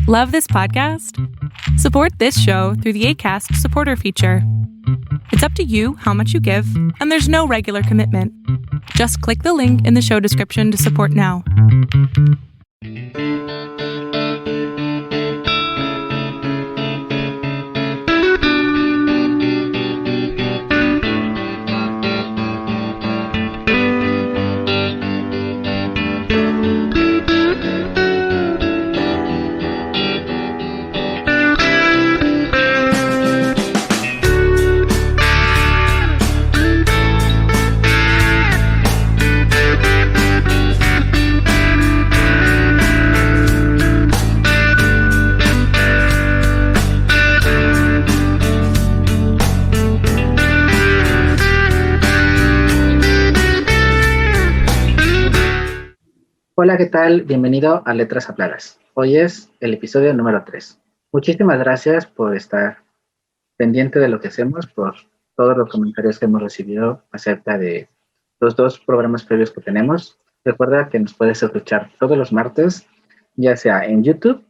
Love this podcast? Support this show through the Acast supporter feature. It's up to you how much you give, and there's no regular commitment. Just click the link in the show description to support now. Hola, ¿qué tal? Bienvenido a Letras Habladas. Hoy es el episodio número 3. Muchísimas gracias por estar pendiente de lo que hacemos, por todos los comentarios que hemos recibido acerca de los dos programas previos que tenemos. Recuerda que nos puedes escuchar todos los martes, ya sea en YouTube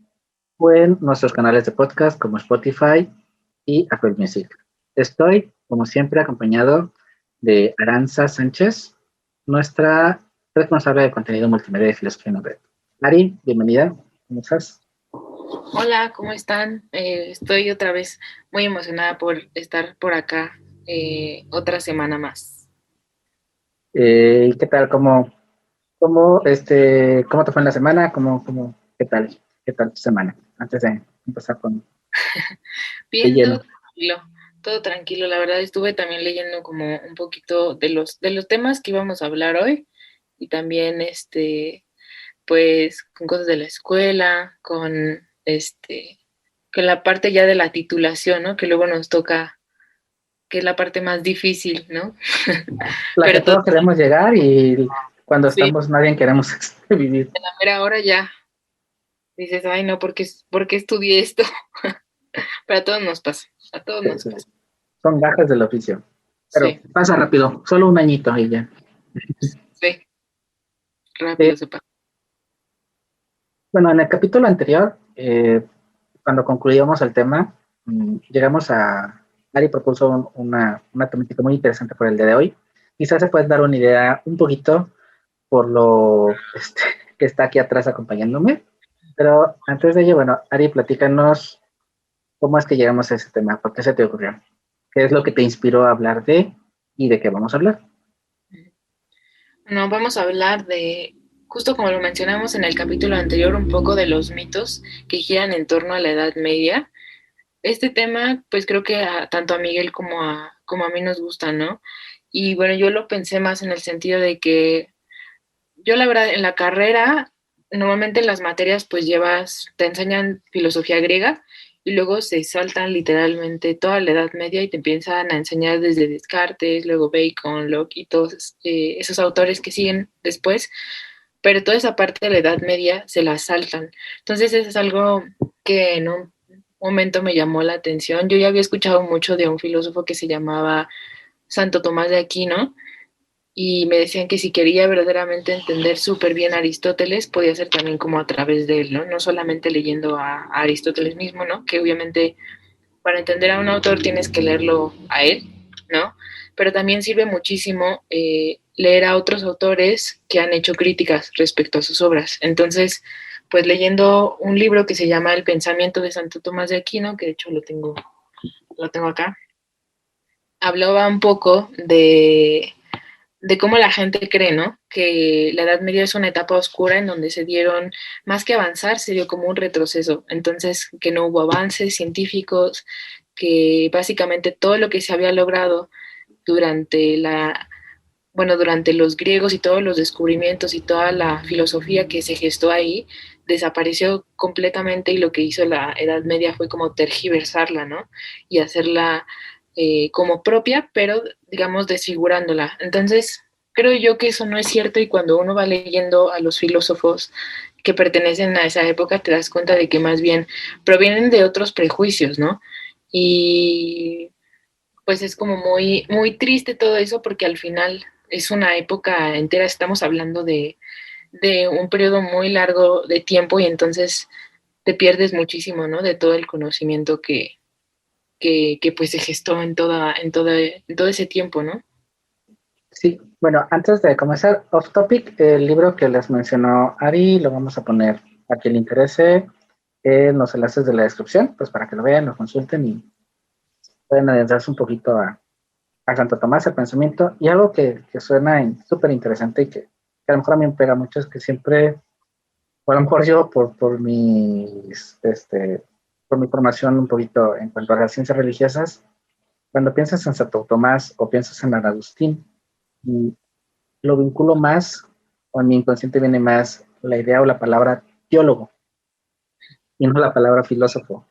o en nuestros canales de podcast como Spotify y Apple Music. Estoy, como siempre, acompañado de Aranza Sánchez, nuestra responsable de contenido multimedia de Filosofía en Red. Ari, bienvenida. ¿Cómo estás? Hola, ¿cómo están? Estoy otra vez muy emocionada por estar por acá otra semana más. ¿Qué tal? ¿Cómo te fue en la semana? ¿Qué tal? ¿Qué tal tu semana? Antes de empezar con... Bien, todo tranquilo. La verdad estuve también leyendo como un poquito de los temas que íbamos a hablar hoy. Y también, pues, con cosas de la escuela, con la parte ya de la titulación, ¿no? Que luego nos toca, que es la parte más difícil, ¿no? La que todos queremos llegar y cuando sí, estamos nadie queremos vivir. en la mera hora ya dices, ay, no, ¿por qué estudié esto? Pero a todos nos pasa, pasa. Son gajes del oficio. Pero sí. Pasa rápido, solo un añito y ya. Sí. Rápido se pasa. Bueno, en el capítulo anterior, cuando concluíamos el tema, llegamos a... Ari propuso una temática muy interesante por el día de hoy. Quizás se puede dar una idea un poquito por lo que está aquí atrás acompañándome. Pero antes de ello, bueno, Ari, platícanos cómo es que llegamos a ese tema. ¿Por qué se te ocurrió? ¿Qué es lo que te inspiró a hablar de y de qué vamos a hablar? Bueno, vamos a hablar de, justo como lo mencionamos en el capítulo anterior, un poco de los mitos que giran en torno a la Edad Media. Este tema, pues creo que tanto a Miguel como a mí nos gusta, ¿no? Y bueno, yo lo pensé más en el sentido de que yo la verdad en la carrera, normalmente en las materias pues te enseñan filosofía griega y luego se saltan literalmente toda la Edad Media y te empiezan a enseñar desde Descartes, luego Bacon, Locke y todos esos autores que siguen después, pero toda esa parte de la Edad Media se la saltan. Entonces eso es algo que en un momento me llamó la atención. Yo ya había escuchado mucho de un filósofo que se llamaba Santo Tomás de Aquino, y me decían que si quería verdaderamente entender súper bien a Aristóteles, podía ser también como a través de él, ¿no? No solamente leyendo a Aristóteles mismo, ¿no? Que obviamente para entender a un autor tienes que leerlo a él, ¿no? Pero también sirve muchísimo leer a otros autores que han hecho críticas respecto a sus obras. Entonces, pues leyendo un libro que se llama El pensamiento de Santo Tomás de Aquino, que de hecho lo tengo acá, hablaba un poco de cómo la gente cree, ¿no? Que la Edad Media es una etapa oscura en donde se dieron, más que avanzar, se dio como un retroceso. Entonces, que no hubo avances científicos, que básicamente todo lo que se había logrado durante durante los griegos y todos los descubrimientos y toda la filosofía que se gestó ahí, desapareció completamente y lo que hizo la Edad Media fue como tergiversarla, ¿no? Y hacerla como propia, pero digamos desfigurándola. Entonces, creo yo que eso no es cierto y cuando uno va leyendo a los filósofos que pertenecen a esa época, te das cuenta de que más bien provienen de otros prejuicios, ¿no? Y pues es como muy, muy triste todo eso porque al final es una época entera, estamos hablando de un periodo muy largo de tiempo y entonces te pierdes muchísimo, ¿no? De todo el conocimiento que pues se gestó en todo ese tiempo, ¿no? Sí, bueno, antes de comenzar, off topic, el libro que les mencionó Ari lo vamos a poner a quien le interese en los enlaces de la descripción, pues para que lo vean, lo consulten y pueden adentrarse un poquito a Santo Tomás, el pensamiento. Y algo que suena súper interesante y que a lo mejor a mí me pega mucho es que siempre, o a lo mejor yo por mi formación un poquito en cuanto a las ciencias religiosas, cuando piensas en Santo Tomás o piensas en San Agustín, y lo vinculo más, o en mi inconsciente viene más la idea o la palabra teólogo, y no la palabra filósofo.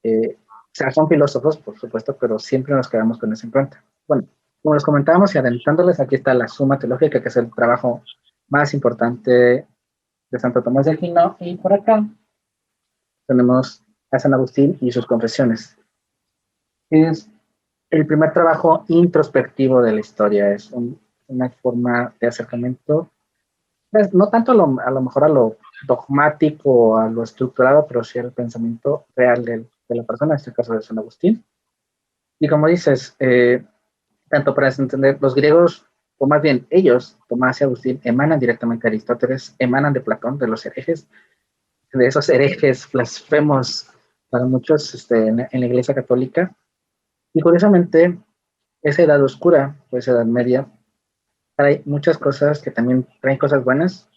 O sea, son filósofos, por supuesto, pero siempre nos quedamos con esa impronta. Bueno, como les comentábamos y adelantándoles, aquí está la Suma Teológica, que es el trabajo más importante de Santo Tomás de Aquino, y por acá tenemos a San Agustín y sus confesiones. Es el primer trabajo introspectivo de la historia, es una forma de acercamiento, pues, no tanto a lo mejor a lo dogmático, a lo estructurado, pero sí al pensamiento real de la persona, en este caso de San Agustín. Y como dices, tanto para entender, los griegos, o más bien ellos, Tomás y Agustín, emanan directamente de Aristóteles, emanan de Platón, de los herejes, de esos herejes blasfemos para muchos en la Iglesia Católica. Y curiosamente, esa edad oscura, pues edad media, trae muchas cosas que también traen cosas buenas,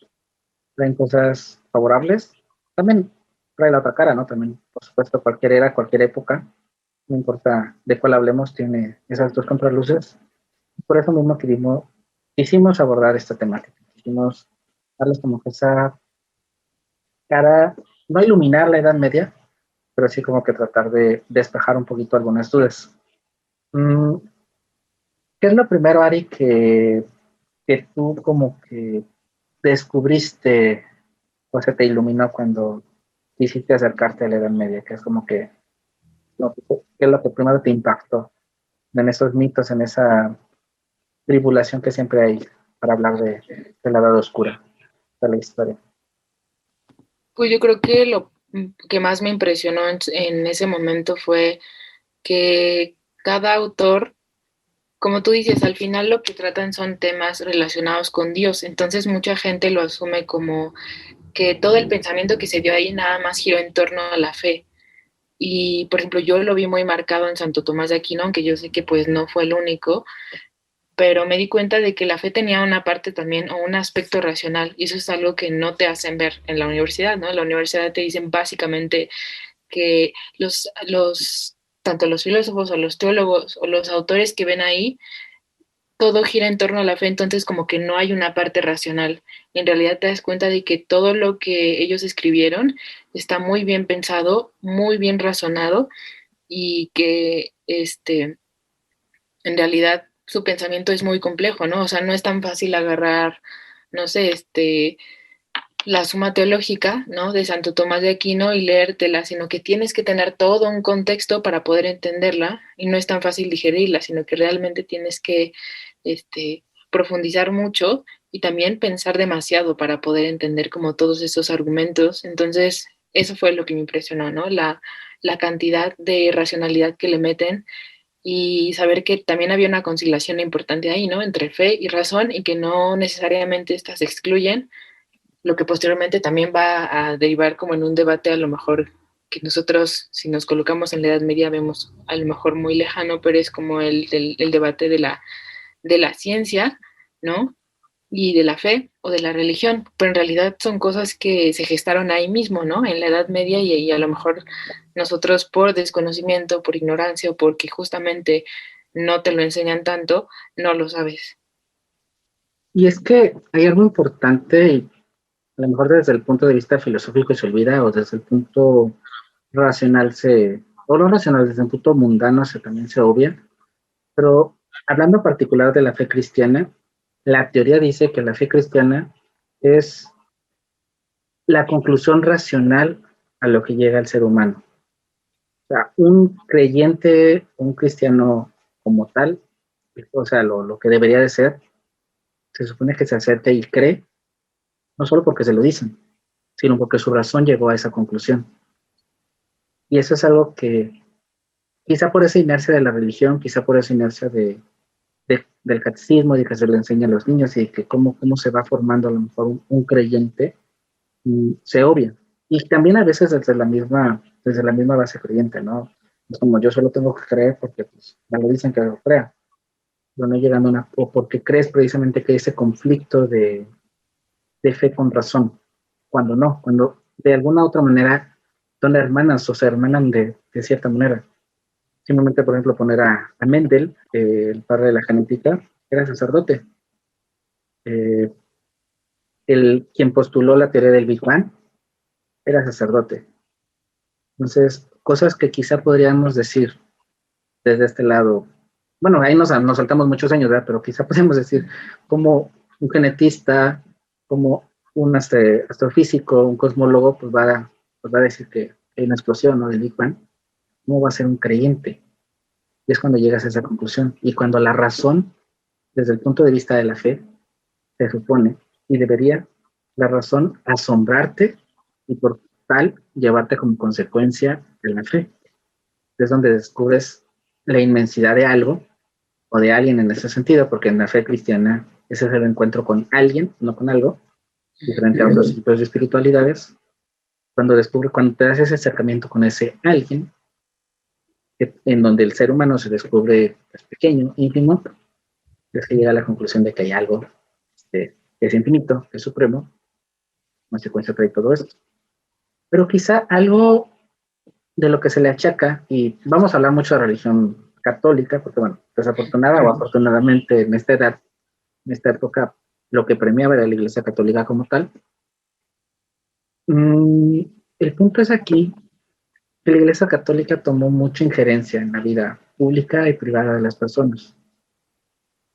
traen cosas favorables, también trae la otra cara, ¿no? También, por supuesto, cualquier era, cualquier época, no importa de cuál hablemos, tiene esas dos contraluces. Por eso mismo quisimos abordar esta temática, quisimos darles como que esa cara, no iluminar la Edad Media, pero sí como que tratar de despejar un poquito algunas dudas. Mm, ¿Qué es lo primero, Ari, que tú como que descubriste o se te iluminó cuando quisiste acercarte a la Edad Media? Que es como que, ¿qué es lo que primero te impactó en esos mitos, en esa tribulación que siempre hay para hablar de la Edad Oscura de la historia? Pues yo creo que lo que más me impresionó en ese momento fue que cada autor, como tú dices, al final lo que tratan son temas relacionados con Dios, entonces mucha gente lo asume como que todo el pensamiento que se dio ahí nada más giró en torno a la fe. Y, por ejemplo, yo lo vi muy marcado en Santo Tomás de Aquino, aunque yo sé que pues no fue el único, pero me di cuenta de que la fe tenía una parte también o un aspecto racional, y eso es algo que no te hacen ver en la universidad, ¿no? En la universidad te dicen básicamente que tanto los filósofos o los teólogos o los autores que ven ahí, todo gira en torno a la fe, entonces como que no hay una parte racional. En realidad te das cuenta de que todo lo que ellos escribieron está muy bien pensado, muy bien razonado y que en realidad su pensamiento es muy complejo, ¿no? O sea, no es tan fácil agarrar, no sé, la Suma Teológica, ¿no? De Santo Tomás de Aquino y leértela, sino que tienes que tener todo un contexto para poder entenderla y no es tan fácil digerirla, sino que realmente tienes que profundizar mucho y también pensar demasiado para poder entender como todos esos argumentos. Entonces, eso fue lo que me impresionó, ¿no? La cantidad de racionalidad que le meten y saber que también había una conciliación importante ahí, ¿no? Entre fe y razón y que no necesariamente estas se excluyen, lo que posteriormente también va a derivar como en un debate a lo mejor que nosotros, si nos colocamos en la Edad Media, vemos a lo mejor muy lejano, pero es como el debate de la ciencia, ¿no? Y de la fe o de la religión, pero en realidad son cosas que se gestaron ahí mismo, ¿no? En la Edad Media y a lo mejor nosotros por desconocimiento, por ignorancia o porque justamente no te lo enseñan tanto, no lo sabes. Y es que hay algo importante, y a lo mejor desde el punto de vista filosófico se olvida, o desde el punto racional o no racional, desde el punto mundano también se obvia, pero hablando en particular de la fe cristiana, la teoría dice que la fe cristiana es la conclusión racional a lo que llega el ser humano. O sea, un creyente, un cristiano como tal, o sea, lo que debería de ser, se supone que se acerca y cree, no solo porque se lo dicen, sino porque su razón llegó a esa conclusión. Y eso es algo que, quizá por esa inercia de la religión, quizá por esa inercia del catecismo, de que se le enseña a los niños y que cómo se va formando a lo mejor un creyente, se obvia. Y también a veces desde la misma base creyente, ¿no? Es como yo solo tengo que creer porque pues, me lo dicen que lo crea. Pero no llegando a o porque crees precisamente que hay ese conflicto de fe con razón, cuando no, cuando de alguna otra manera son hermanas o se hermanan de cierta manera. Simplemente, por ejemplo, poner a Mendel, el padre de la genética, era sacerdote. Eh, quien postuló la teoría del Big Bang era sacerdote. Entonces, cosas que quizá podríamos decir desde este lado, bueno, ahí nos saltamos muchos años, ¿verdad? Pero quizá podemos decir como un genetista, como un astrofísico, un cosmólogo, pues va a decir que hay una explosión, ¿no? Del Big Bang. ¿Cómo va a ser un creyente? Y es cuando llegas a esa conclusión. Y cuando la razón, desde el punto de vista de la fe, se supone, y debería la razón asombrarte y por tal llevarte como consecuencia de la fe. Es donde descubres la inmensidad de algo o de alguien en ese sentido, porque en la fe cristiana ese es el encuentro con alguien, no con algo, diferente a otros tipos de espiritualidades. Cuando te das ese acercamiento con ese alguien, en donde el ser humano se descubre pues, pequeño, íntimo, es que llega a la conclusión de que hay algo que es infinito, que es supremo, consecuencia de todo esto. Pero quizá algo de lo que se le achaca, y vamos a hablar mucho de religión católica, porque bueno, desafortunada o afortunadamente en esta edad, en esta época, lo que premiaba era la Iglesia Católica como tal. El punto es aquí que la Iglesia Católica tomó mucha injerencia en la vida pública y privada de las personas.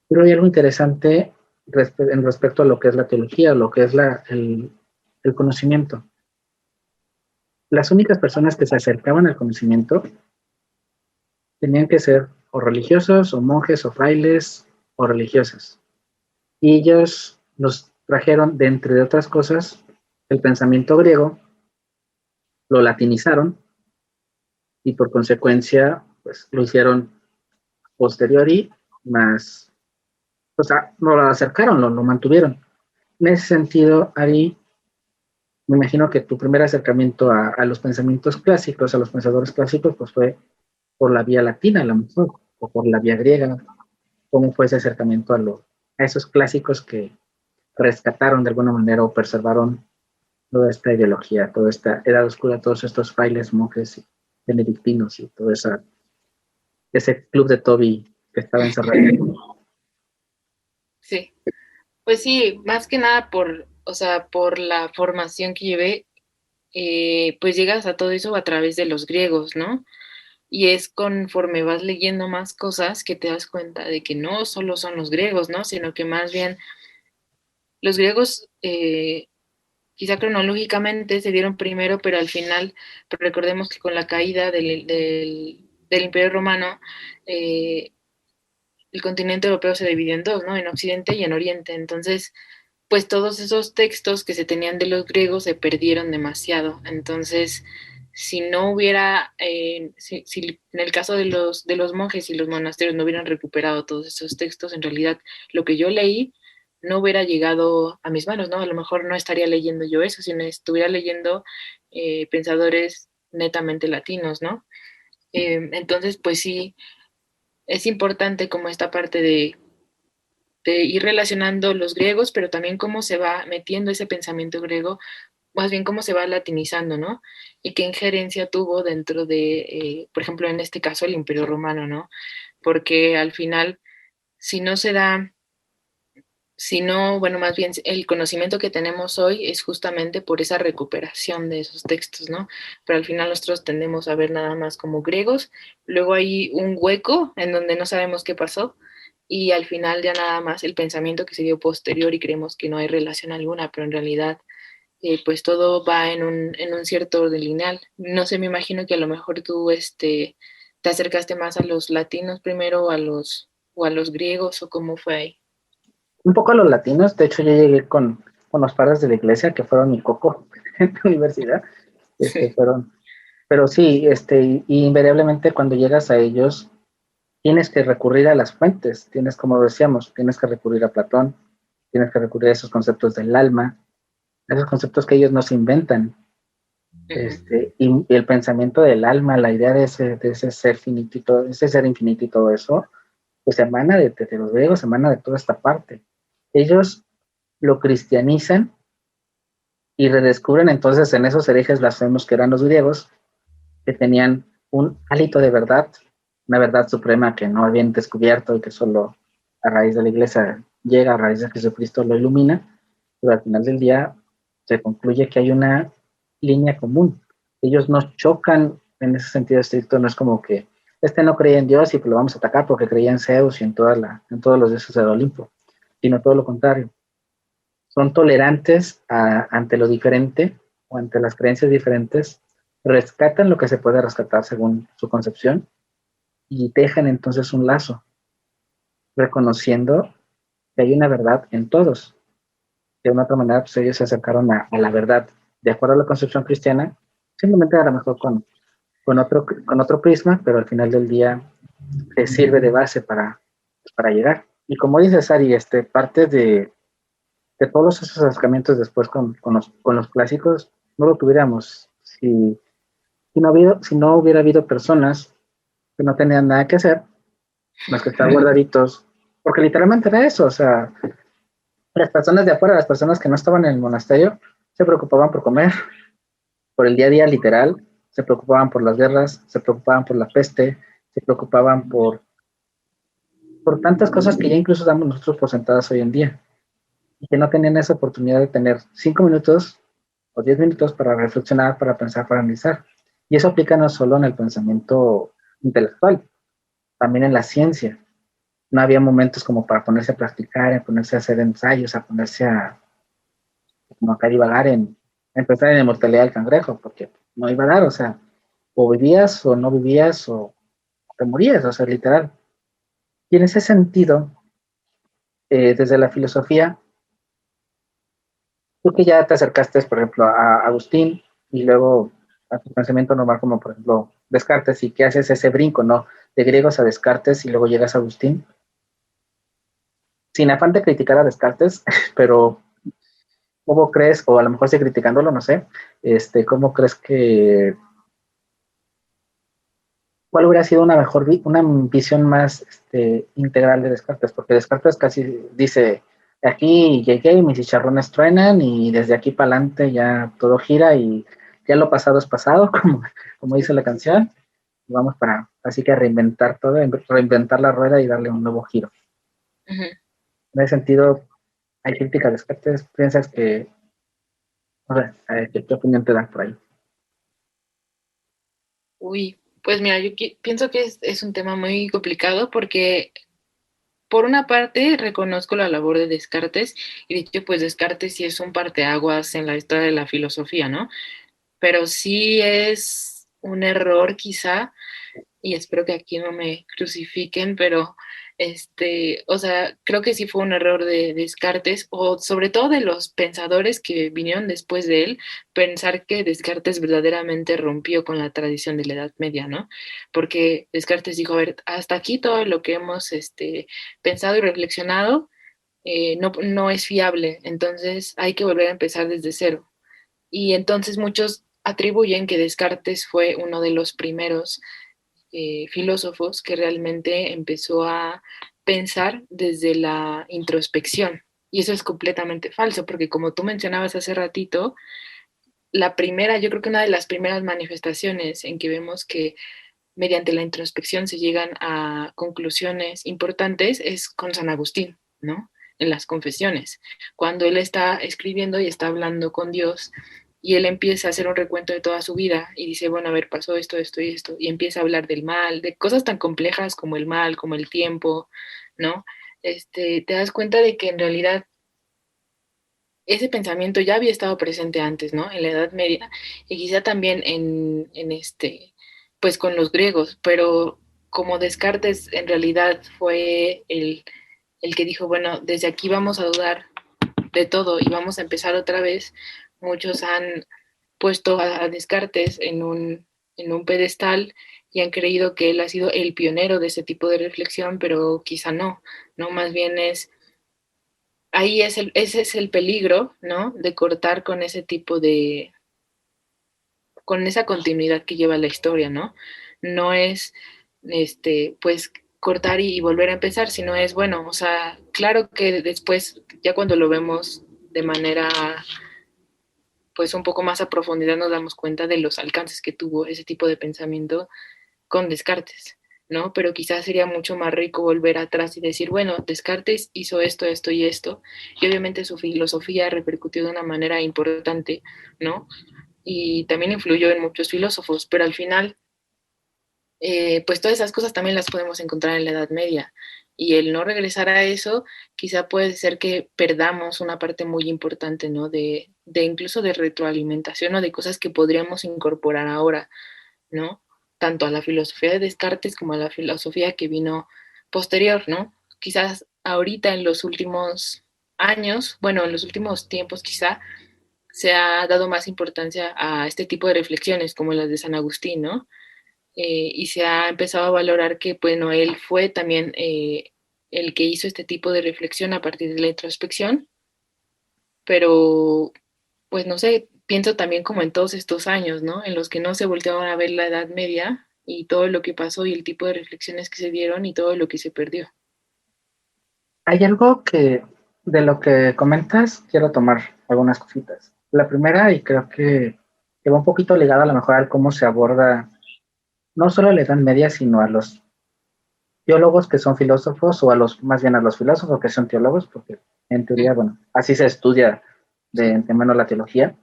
Pero hay algo interesante en respecto a lo que es la teología, lo que es el conocimiento. Las únicas personas que se acercaban al conocimiento tenían que ser o religiosos, o monjes, o frailes, o religiosas. Y ellos nos trajeron, de entre otras cosas, el pensamiento griego, lo latinizaron, y por consecuencia, pues lo hicieron posteriori, más, o sea, no lo acercaron, lo mantuvieron. En ese sentido, Ari, me imagino que tu primer acercamiento a los pensamientos clásicos, a los pensadores clásicos, pues fue por la vía latina, a lo mejor, o por la vía griega. ¿Cómo fue ese acercamiento a esos clásicos que rescataron de alguna manera o preservaron toda esta ideología, toda esta edad oscura, todos estos frailes, monjes benedictinos y todo ese club de Toby que estaba encerrado? Sí, pues sí, más que nada por la formación que llevé, pues llegas a todo eso a través de los griegos, ¿no? Y es conforme vas leyendo más cosas que te das cuenta de que no solo son los griegos, ¿no? Sino que más bien los griegos, quizá cronológicamente se dieron primero, pero al final, pero recordemos que con la caída del Imperio Romano, el continente europeo se dividió en dos, ¿no? En Occidente y en Oriente. Entonces, pues todos esos textos que se tenían de los griegos se perdieron demasiado. Entonces, si no hubiera, si en el caso de los monjes y los monasterios no hubieran recuperado todos esos textos, en realidad lo que yo leí no hubiera llegado a mis manos, ¿no? A lo mejor no estaría leyendo yo eso, sino estuviera leyendo pensadores netamente latinos, ¿no? Entonces, pues sí, es importante como esta parte de ir relacionando los griegos, pero también cómo se va metiendo ese pensamiento griego, más bien cómo se va latinizando, ¿no? Y qué injerencia tuvo dentro por ejemplo, en este caso, el Imperio Romano, ¿no? Porque al final, si no se da, si no, bueno, más bien el conocimiento que tenemos hoy es justamente por esa recuperación de esos textos, ¿no? Pero al final nosotros tendemos a ver nada más como griegos, luego hay un hueco en donde no sabemos qué pasó, y al final ya nada más el pensamiento que se dio posterior y creemos que no hay relación alguna, pero en realidad pues todo va en un cierto orden lineal. No sé, me imagino que a lo mejor tú te acercaste más a los latinos primero o a los griegos o cómo fue ahí. Un poco a los latinos, de hecho yo llegué con los padres de la iglesia que fueron mi coco en la universidad, Sí. fueron Pero sí, y invariablemente cuando llegas a ellos, tienes que recurrir a las fuentes, tienes, como decíamos, tienes que recurrir a Platón, tienes que recurrir a esos conceptos del alma, a esos conceptos que ellos nos inventan, y el pensamiento del alma, la idea de ese ser finito y todo, ese ser infinito y todo eso, pues emana de los griegos, emana de toda esta parte. Ellos lo cristianizan y redescubren entonces en esos herejes blasfemos que eran los griegos, que tenían un hálito de verdad, una verdad suprema que no habían descubierto y que solo a raíz de la iglesia llega, a raíz de Jesucristo lo ilumina, pero al final del día se concluye que hay una línea común. Ellos no chocan en ese sentido estricto, no es como que este no creía en Dios y pues lo vamos a atacar porque creía en Zeus y en todos los dioses del Olimpo, sino todo lo contrario. Son tolerantes ante lo diferente o ante las creencias diferentes, rescatan lo que se puede rescatar según su concepción y dejan entonces un lazo, reconociendo que hay una verdad en todos. De una otra manera, pues ellos se acercaron a la verdad de acuerdo a la concepción cristiana, simplemente a lo mejor con otro prisma, pero al final del día les sirve de base para llegar. Y como dice Ari, parte de todos esos acercamientos después con los clásicos, no lo tuviéramos si no hubiera habido personas que no tenían nada que hacer, más que estar guardaditos, porque literalmente era eso, o sea, las personas de afuera, las personas que no estaban en el monasterio, se preocupaban por comer, por el día a día literal, se preocupaban por las guerras, se preocupaban por la peste, se preocupaban por tantas cosas que ya incluso damos nosotros por sentadas hoy en día, y que no tenían esa oportunidad de tener 5 minutos o 10 minutos para reflexionar, para pensar, para analizar. Y eso aplica no solo en el pensamiento intelectual, también en la ciencia. No había momentos como para ponerse a practicar, a ponerse a hacer ensayos, a ponerse como acá divagar en pensar en la inmortalidad del cangrejo, porque no iba a dar, o sea, o vivías o no vivías o te morías, o sea, literal. Y en ese sentido, desde la filosofía, tú que ya te acercaste, por ejemplo, a Agustín y luego a tu pensamiento normal, como por ejemplo Descartes, y que haces ese brinco, ¿no? De griegos a Descartes y luego llegas a Agustín, sin afán de criticar a Descartes, pero ¿cómo crees, o a lo mejor sí criticándolo, no sé, cómo crees cuál hubiera sido una visión más integral de Descartes? Porque Descartes casi dice, aquí llegué y mis chicharrones truenan y desde aquí para adelante ya todo gira y ya lo pasado es pasado, como dice la canción, y vamos para, así que reinventar todo, reinventar la rueda y darle un nuevo giro. En ese sentido, hay crítica a Descartes, piensas que, no sé, ¿qué opinión te dan por ahí? Uy, pues mira, yo pienso que es un tema muy complicado porque por una parte reconozco la labor de Descartes y de hecho pues Descartes sí es un parteaguas en la historia de la filosofía, ¿no? Pero sí es un error quizá, y espero que aquí no me crucifiquen, pero o sea, creo que sí fue un error de Descartes, o sobre todo de los pensadores que vinieron después de él, pensar que Descartes verdaderamente rompió con la tradición de la Edad Media, ¿no? Porque Descartes dijo, a ver, hasta aquí todo lo que hemos pensado y reflexionado no es fiable, entonces hay que volver a empezar desde cero. Y entonces muchos atribuyen que Descartes fue uno de los primeros filósofos que realmente empezó a pensar desde la introspección. Y eso es completamente falso, porque como tú mencionabas hace ratito, la primera, yo creo que una de las primeras manifestaciones en que vemos que mediante la introspección se llegan a conclusiones importantes es con San Agustín, ¿no? En las confesiones, cuando él está escribiendo y está hablando con Dios y él empieza a hacer un recuento de toda su vida y dice, bueno, a ver, pasó esto, esto y esto, y empieza a hablar del mal, de cosas tan complejas como el mal, como el tiempo, ¿no? Te das cuenta de que en realidad ese pensamiento ya había estado presente antes, ¿no? En la Edad Media y quizá también pues con los griegos, pero como Descartes en realidad fue el que dijo, bueno, desde aquí vamos a dudar de todo y vamos a empezar otra vez, muchos han puesto a Descartes en un pedestal y han creído que él ha sido el pionero de ese tipo de reflexión, pero quizá no, ¿no? Más bien ese es el peligro, ¿no? De cortar con ese tipo con esa continuidad que lleva la historia, ¿no? No es, pues, cortar y volver a empezar, sino es, bueno, o sea, claro que después, ya cuando lo vemos de manera, pues, un poco más a profundidad, nos damos cuenta de los alcances que tuvo ese tipo de pensamiento con Descartes, ¿no? Pero quizás sería mucho más rico volver atrás y decir, bueno, Descartes hizo esto, esto y esto, y obviamente su filosofía repercutió de una manera importante, ¿no? Y también influyó en muchos filósofos, pero al final, pues todas esas cosas también las podemos encontrar en la Edad Media. Y el no regresar a eso, quizá puede ser que perdamos una parte muy importante, ¿no? De incluso de retroalimentación o de cosas que podríamos incorporar ahora, ¿no? Tanto a la filosofía de Descartes como a la filosofía que vino posterior, ¿no? Quizás ahorita en los últimos años, bueno, en los últimos tiempos quizá, se ha dado más importancia a este tipo de reflexiones como las de San Agustín, ¿no? Y se ha empezado a valorar que, bueno, él fue también el que hizo este tipo de reflexión a partir de la introspección, pero, pues no sé, pienso también como en todos estos años, ¿no? En los que no se volteaban a ver la Edad Media y todo lo que pasó y el tipo de reflexiones que se dieron y todo lo que se perdió. Hay algo que de lo que comentas, quiero tomar algunas cositas. La primera, y creo que va un poquito ligada a lo mejor a cómo se aborda no solo a la Edad Media, sino a los teólogos que son filósofos, o a los, más bien a los filósofos que son teólogos, porque en teoría, bueno, así se estudia de antemano la teología.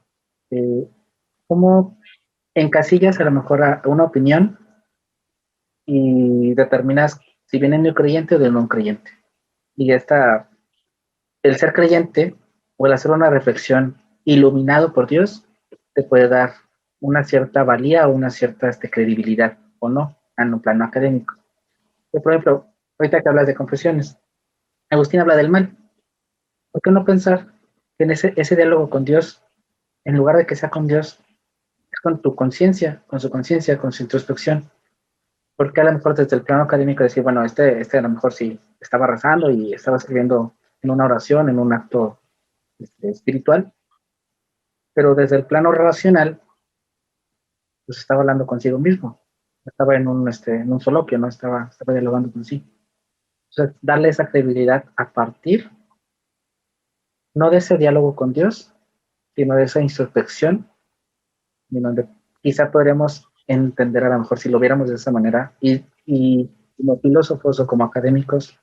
Cómo encasillas a lo mejor a una opinión y determinas si viene de un creyente o de un no creyente. Y el ser creyente o el hacer una reflexión iluminado por Dios te puede dar una cierta valía o una cierta credibilidad o no en un plano académico. Por ejemplo, ahorita que hablas de confesiones, Agustín habla del mal. ¿Por qué no pensar que en ese diálogo con Dios, en lugar de que sea con Dios, es con tu conciencia, con su conciencia, con su introspección? Porque a lo mejor desde el plano académico decir, bueno, a lo mejor sí estaba rezando y estaba escribiendo en una oración, en un acto espiritual, pero desde el plano racional, pues estaba hablando consigo mismo, estaba en un soloquio, ¿no? Estaba dialogando con sí. O sea, darle esa credibilidad a partir, no de ese diálogo con Dios, sino de esa introspección, en donde quizá podríamos entender a lo mejor si lo viéramos de esa manera, y como filósofos o como académicos,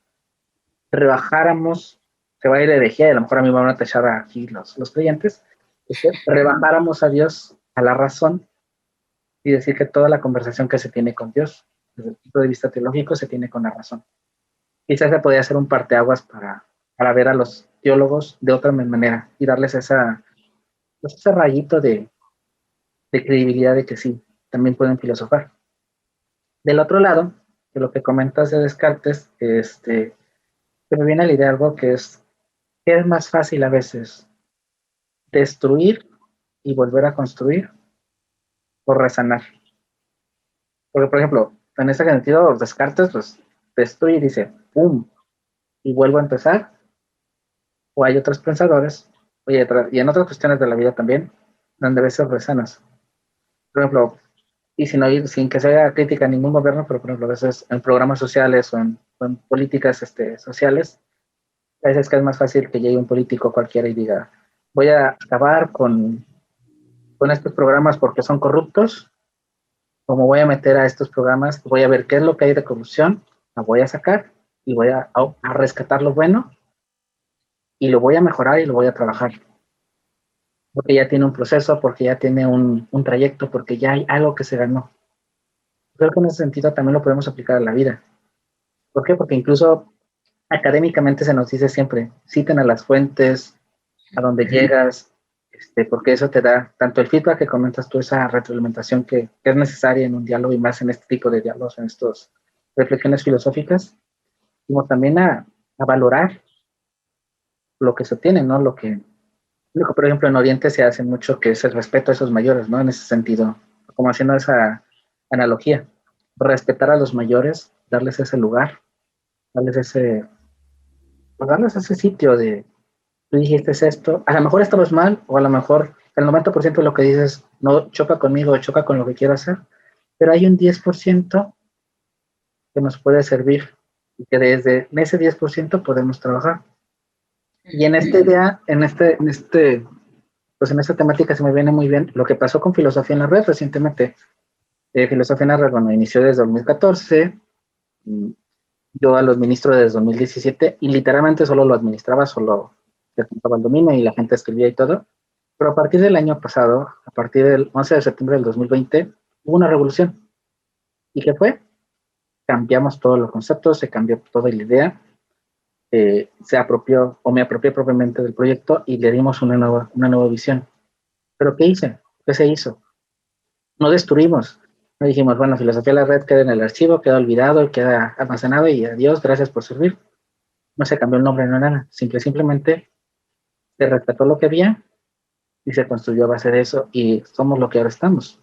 rebajáramos, se va a ir de herejía, y a lo mejor a mí me van a tachar aquí los creyentes, rebajáramos a Dios a la razón y decir que toda la conversación que se tiene con Dios, desde el punto de vista teológico, se tiene con la razón. Quizás se podría hacer un parteaguas para ver a los teólogos de otra manera y darles pues ese rayito de credibilidad de que sí, también pueden filosofar. Del otro lado, de lo que comentas de Descartes, se me viene a la idea algo que es más fácil a veces destruir y volver a construir o resanar. Porque, por ejemplo, en ese sentido, Descartes, pues, destruye y dice, ¡pum! Y vuelvo a empezar. O hay otros pensadores, y en otras cuestiones de la vida también, donde a veces resanas. Por ejemplo, y sin que se haga crítica a ningún gobierno, pero por ejemplo, a veces en programas sociales o en políticas sociales, a veces que es más fácil que llegue un político cualquiera y diga, voy a acabar con estos programas porque son corruptos, como voy a meter a estos programas, voy a ver qué es lo que hay de corrupción, la voy a sacar y voy a rescatar lo bueno y lo voy a mejorar y lo voy a trabajar. Porque ya tiene un proceso, porque ya tiene un trayecto, porque ya hay algo que se ganó. Creo que en ese sentido también lo podemos aplicar a la vida. ¿Por qué? Porque incluso académicamente se nos dice siempre, citen a las fuentes, a donde llegas, porque eso te da tanto el feedback que comentas tú, esa retroalimentación que es necesaria en un diálogo y más en este tipo de diálogos, en estas reflexiones filosóficas, como también a valorar lo que se tiene, ¿no? Por ejemplo, en Oriente se hace mucho que es el respeto a esos mayores, ¿no? En ese sentido, como haciendo esa analogía, respetar a los mayores, darles ese lugar, darles ese sitio de, tú dijiste esto, a lo mejor estabas mal, o a lo mejor el 90% de lo que dices no choca conmigo o choca con lo que quiero hacer, pero hay un 10% que nos puede servir y que desde ese 10% podemos trabajar. Y en esta idea, pues en esta temática se me viene muy bien lo que pasó con Filosofía en la Red recientemente. Filosofía en la Red, bueno, inició desde 2014, yo lo administro desde 2017 y literalmente solo lo administraba, solo se compraba el dominio y la gente escribía y todo. Pero a partir del año pasado, a partir del 11 de septiembre del 2020, hubo una revolución. ¿Y qué fue? Cambiamos todos los conceptos, se cambió toda la idea, se apropió, o me apropié propiamente del proyecto y le dimos una nueva visión. ¿Pero qué hice? ¿Qué se hizo? No destruimos. No dijimos, bueno, Filosofía de la Red queda en el archivo, queda olvidado, queda almacenado y adiós, gracias por servir. No se cambió el nombre, no nada. Simplemente se respetó lo que había y se construyó a base de eso y somos lo que ahora estamos.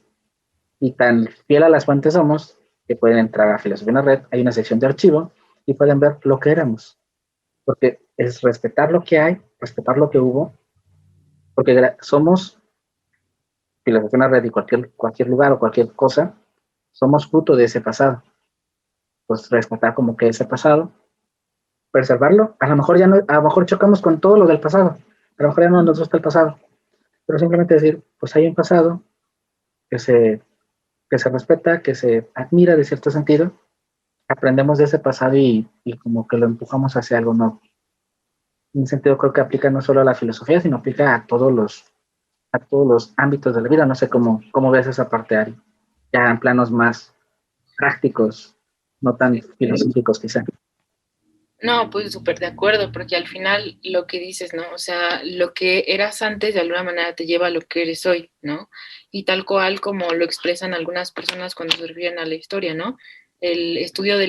Y tan fiel a las fuentes somos que pueden entrar a Filosofía en la Red, hay una sección de archivo y pueden ver lo que éramos. Porque es respetar lo que hay, respetar lo que hubo, porque somos Filosofía en la Red y cualquier lugar o cualquier cosa, somos fruto de ese pasado. Pues respetar como que ese pasado, preservarlo, a lo mejor ya no, a lo mejor chocamos con todo lo del pasado, a lo mejor ya no nos gusta el pasado, pero simplemente decir, pues hay un pasado que se respeta, que se admira de cierto sentido, aprendemos de ese pasado y como que lo empujamos hacia algo nuevo. En ese sentido creo que aplica no solo a la filosofía, sino aplica a todos los ámbitos de la vida. No sé cómo ves esa parte, Ari, ya en planos más prácticos, no tan filosóficos quizá. No, pues súper de acuerdo, porque al final lo que dices, ¿no? O sea, lo que eras antes de alguna manera te lleva a lo que eres hoy, ¿no? Y tal cual como lo expresan algunas personas cuando se refieren a la historia, ¿no? El estudio de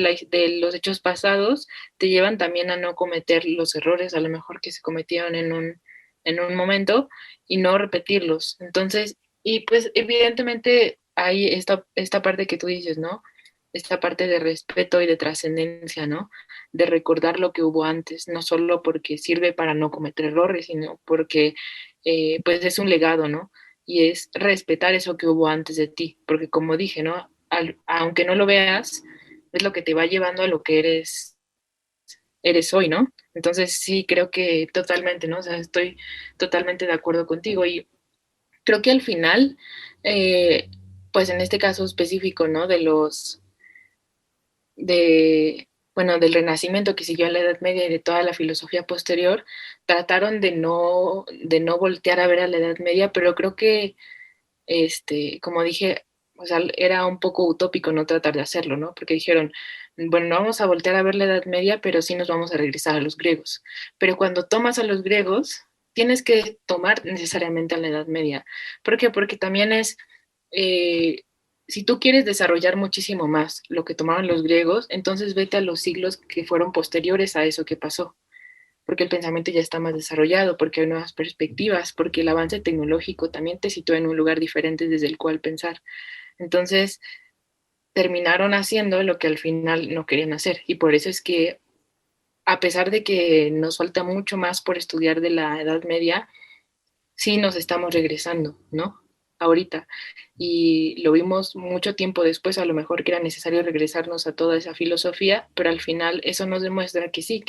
los hechos pasados te llevan también a no cometer los errores a lo mejor que se cometieron en un momento y no repetirlos. Entonces, y pues evidentemente hay esta parte que tú dices, ¿no? Esta parte de respeto y de trascendencia, ¿no? De recordar lo que hubo antes, no solo porque sirve para no cometer errores, sino porque pues es un legado, ¿no? Y es respetar eso que hubo antes de ti, porque como dije, ¿no? Aunque no lo veas, es lo que te va llevando a lo que eres hoy, ¿no? Entonces sí, creo que totalmente, ¿no? O sea, estoy totalmente de acuerdo contigo y creo que al final, pues en este caso específico, ¿no? Bueno, del Renacimiento que siguió a la Edad Media y de toda la filosofía posterior, trataron de no voltear a ver a la Edad Media, pero creo que, como dije, o sea, era un poco utópico no tratar de hacerlo, ¿no? Porque dijeron, bueno, no vamos a voltear a ver la Edad Media, pero sí nos vamos a regresar a los griegos. Pero cuando tomas a los griegos, tienes que tomar necesariamente a la Edad Media. ¿Por qué? Porque también es... Eh, si tú quieres desarrollar muchísimo más lo que tomaron los griegos, entonces vete a los siglos que fueron posteriores a eso que pasó, porque el pensamiento ya está más desarrollado, porque hay nuevas perspectivas, porque el avance tecnológico también te sitúa en un lugar diferente desde el cual pensar. Entonces, terminaron haciendo lo que al final no querían hacer, y por eso es que, a pesar de que nos falta mucho más por estudiar de la Edad Media, sí nos estamos regresando, ¿no? Ahorita. Y lo vimos mucho tiempo después, a lo mejor que era necesario regresarnos a toda esa filosofía, pero al final eso nos demuestra que sí,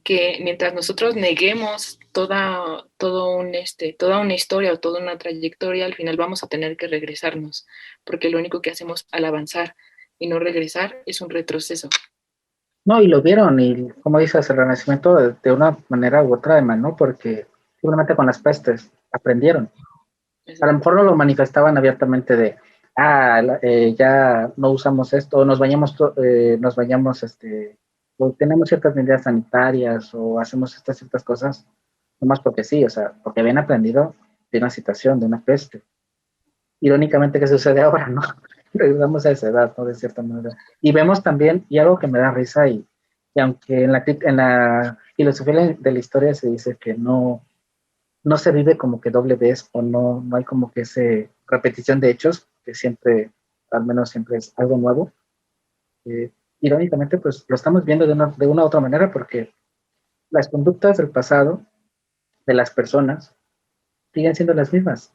que mientras nosotros neguemos toda una historia o toda una trayectoria, al final vamos a tener que regresarnos, porque lo único que hacemos al avanzar y no regresar es un retroceso. No, y lo vieron, y como dices, el Renacimiento de una manera u otra, además, ¿no? Porque simplemente con las pestes aprendieron. A lo mejor no lo manifestaban abiertamente de, ya no usamos esto, nos bañamos, o tenemos ciertas medidas sanitarias, o hacemos estas ciertas cosas, nomás porque sí, o sea, porque habían aprendido de una situación, de una peste. Irónicamente, ¿qué sucede ahora, no? Regresamos a esa edad, ¿no? De cierta manera. Y vemos también, y algo que me da risa, y aunque en la filosofía de la historia se dice que no se vive como que doble vez o no hay como que esa repetición de hechos que siempre al menos siempre es algo nuevo. Irónicamente, pues lo estamos viendo de una u otra manera porque las conductas del pasado de las personas siguen siendo las mismas.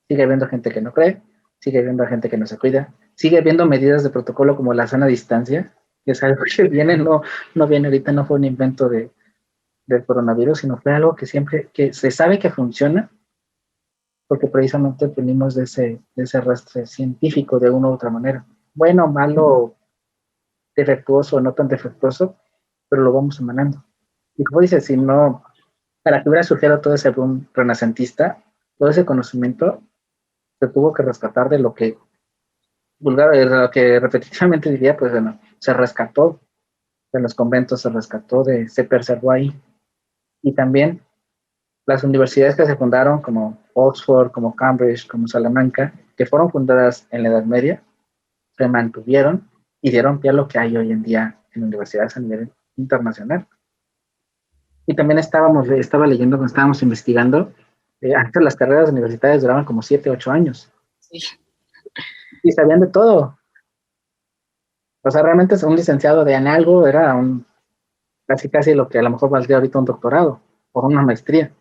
Sigue habiendo gente que no cree, sigue habiendo gente que no se cuida, sigue habiendo medidas de protocolo como la sana distancia, que es algo que viene, no viene ahorita, no fue un invento del coronavirus, sino fue algo que siempre, que se sabe que funciona, porque precisamente venimos de ese arrastre científico de una u otra manera. Bueno, malo, defectuoso, no tan defectuoso, pero lo vamos emanando. Y como dices, si no, para que hubiera surgido todo ese boom renacentista, todo ese conocimiento se tuvo que rescatar de lo que vulgar, de lo que repetitivamente diría, pues bueno, se rescató de los conventos, se preservó ahí. Y también las universidades que se fundaron, como Oxford, como Cambridge, como Salamanca, que fueron fundadas en la Edad Media, se mantuvieron y dieron pie a lo que hay hoy en día en universidades a nivel internacional. Y también estaba leyendo cuando estábamos investigando, antes las carreras universitarias duraban como 7, 8 años. Sí. Y sabían de todo. O sea, realmente un licenciado de algo era casi lo que a lo mejor valdría ahorita un doctorado o una maestría.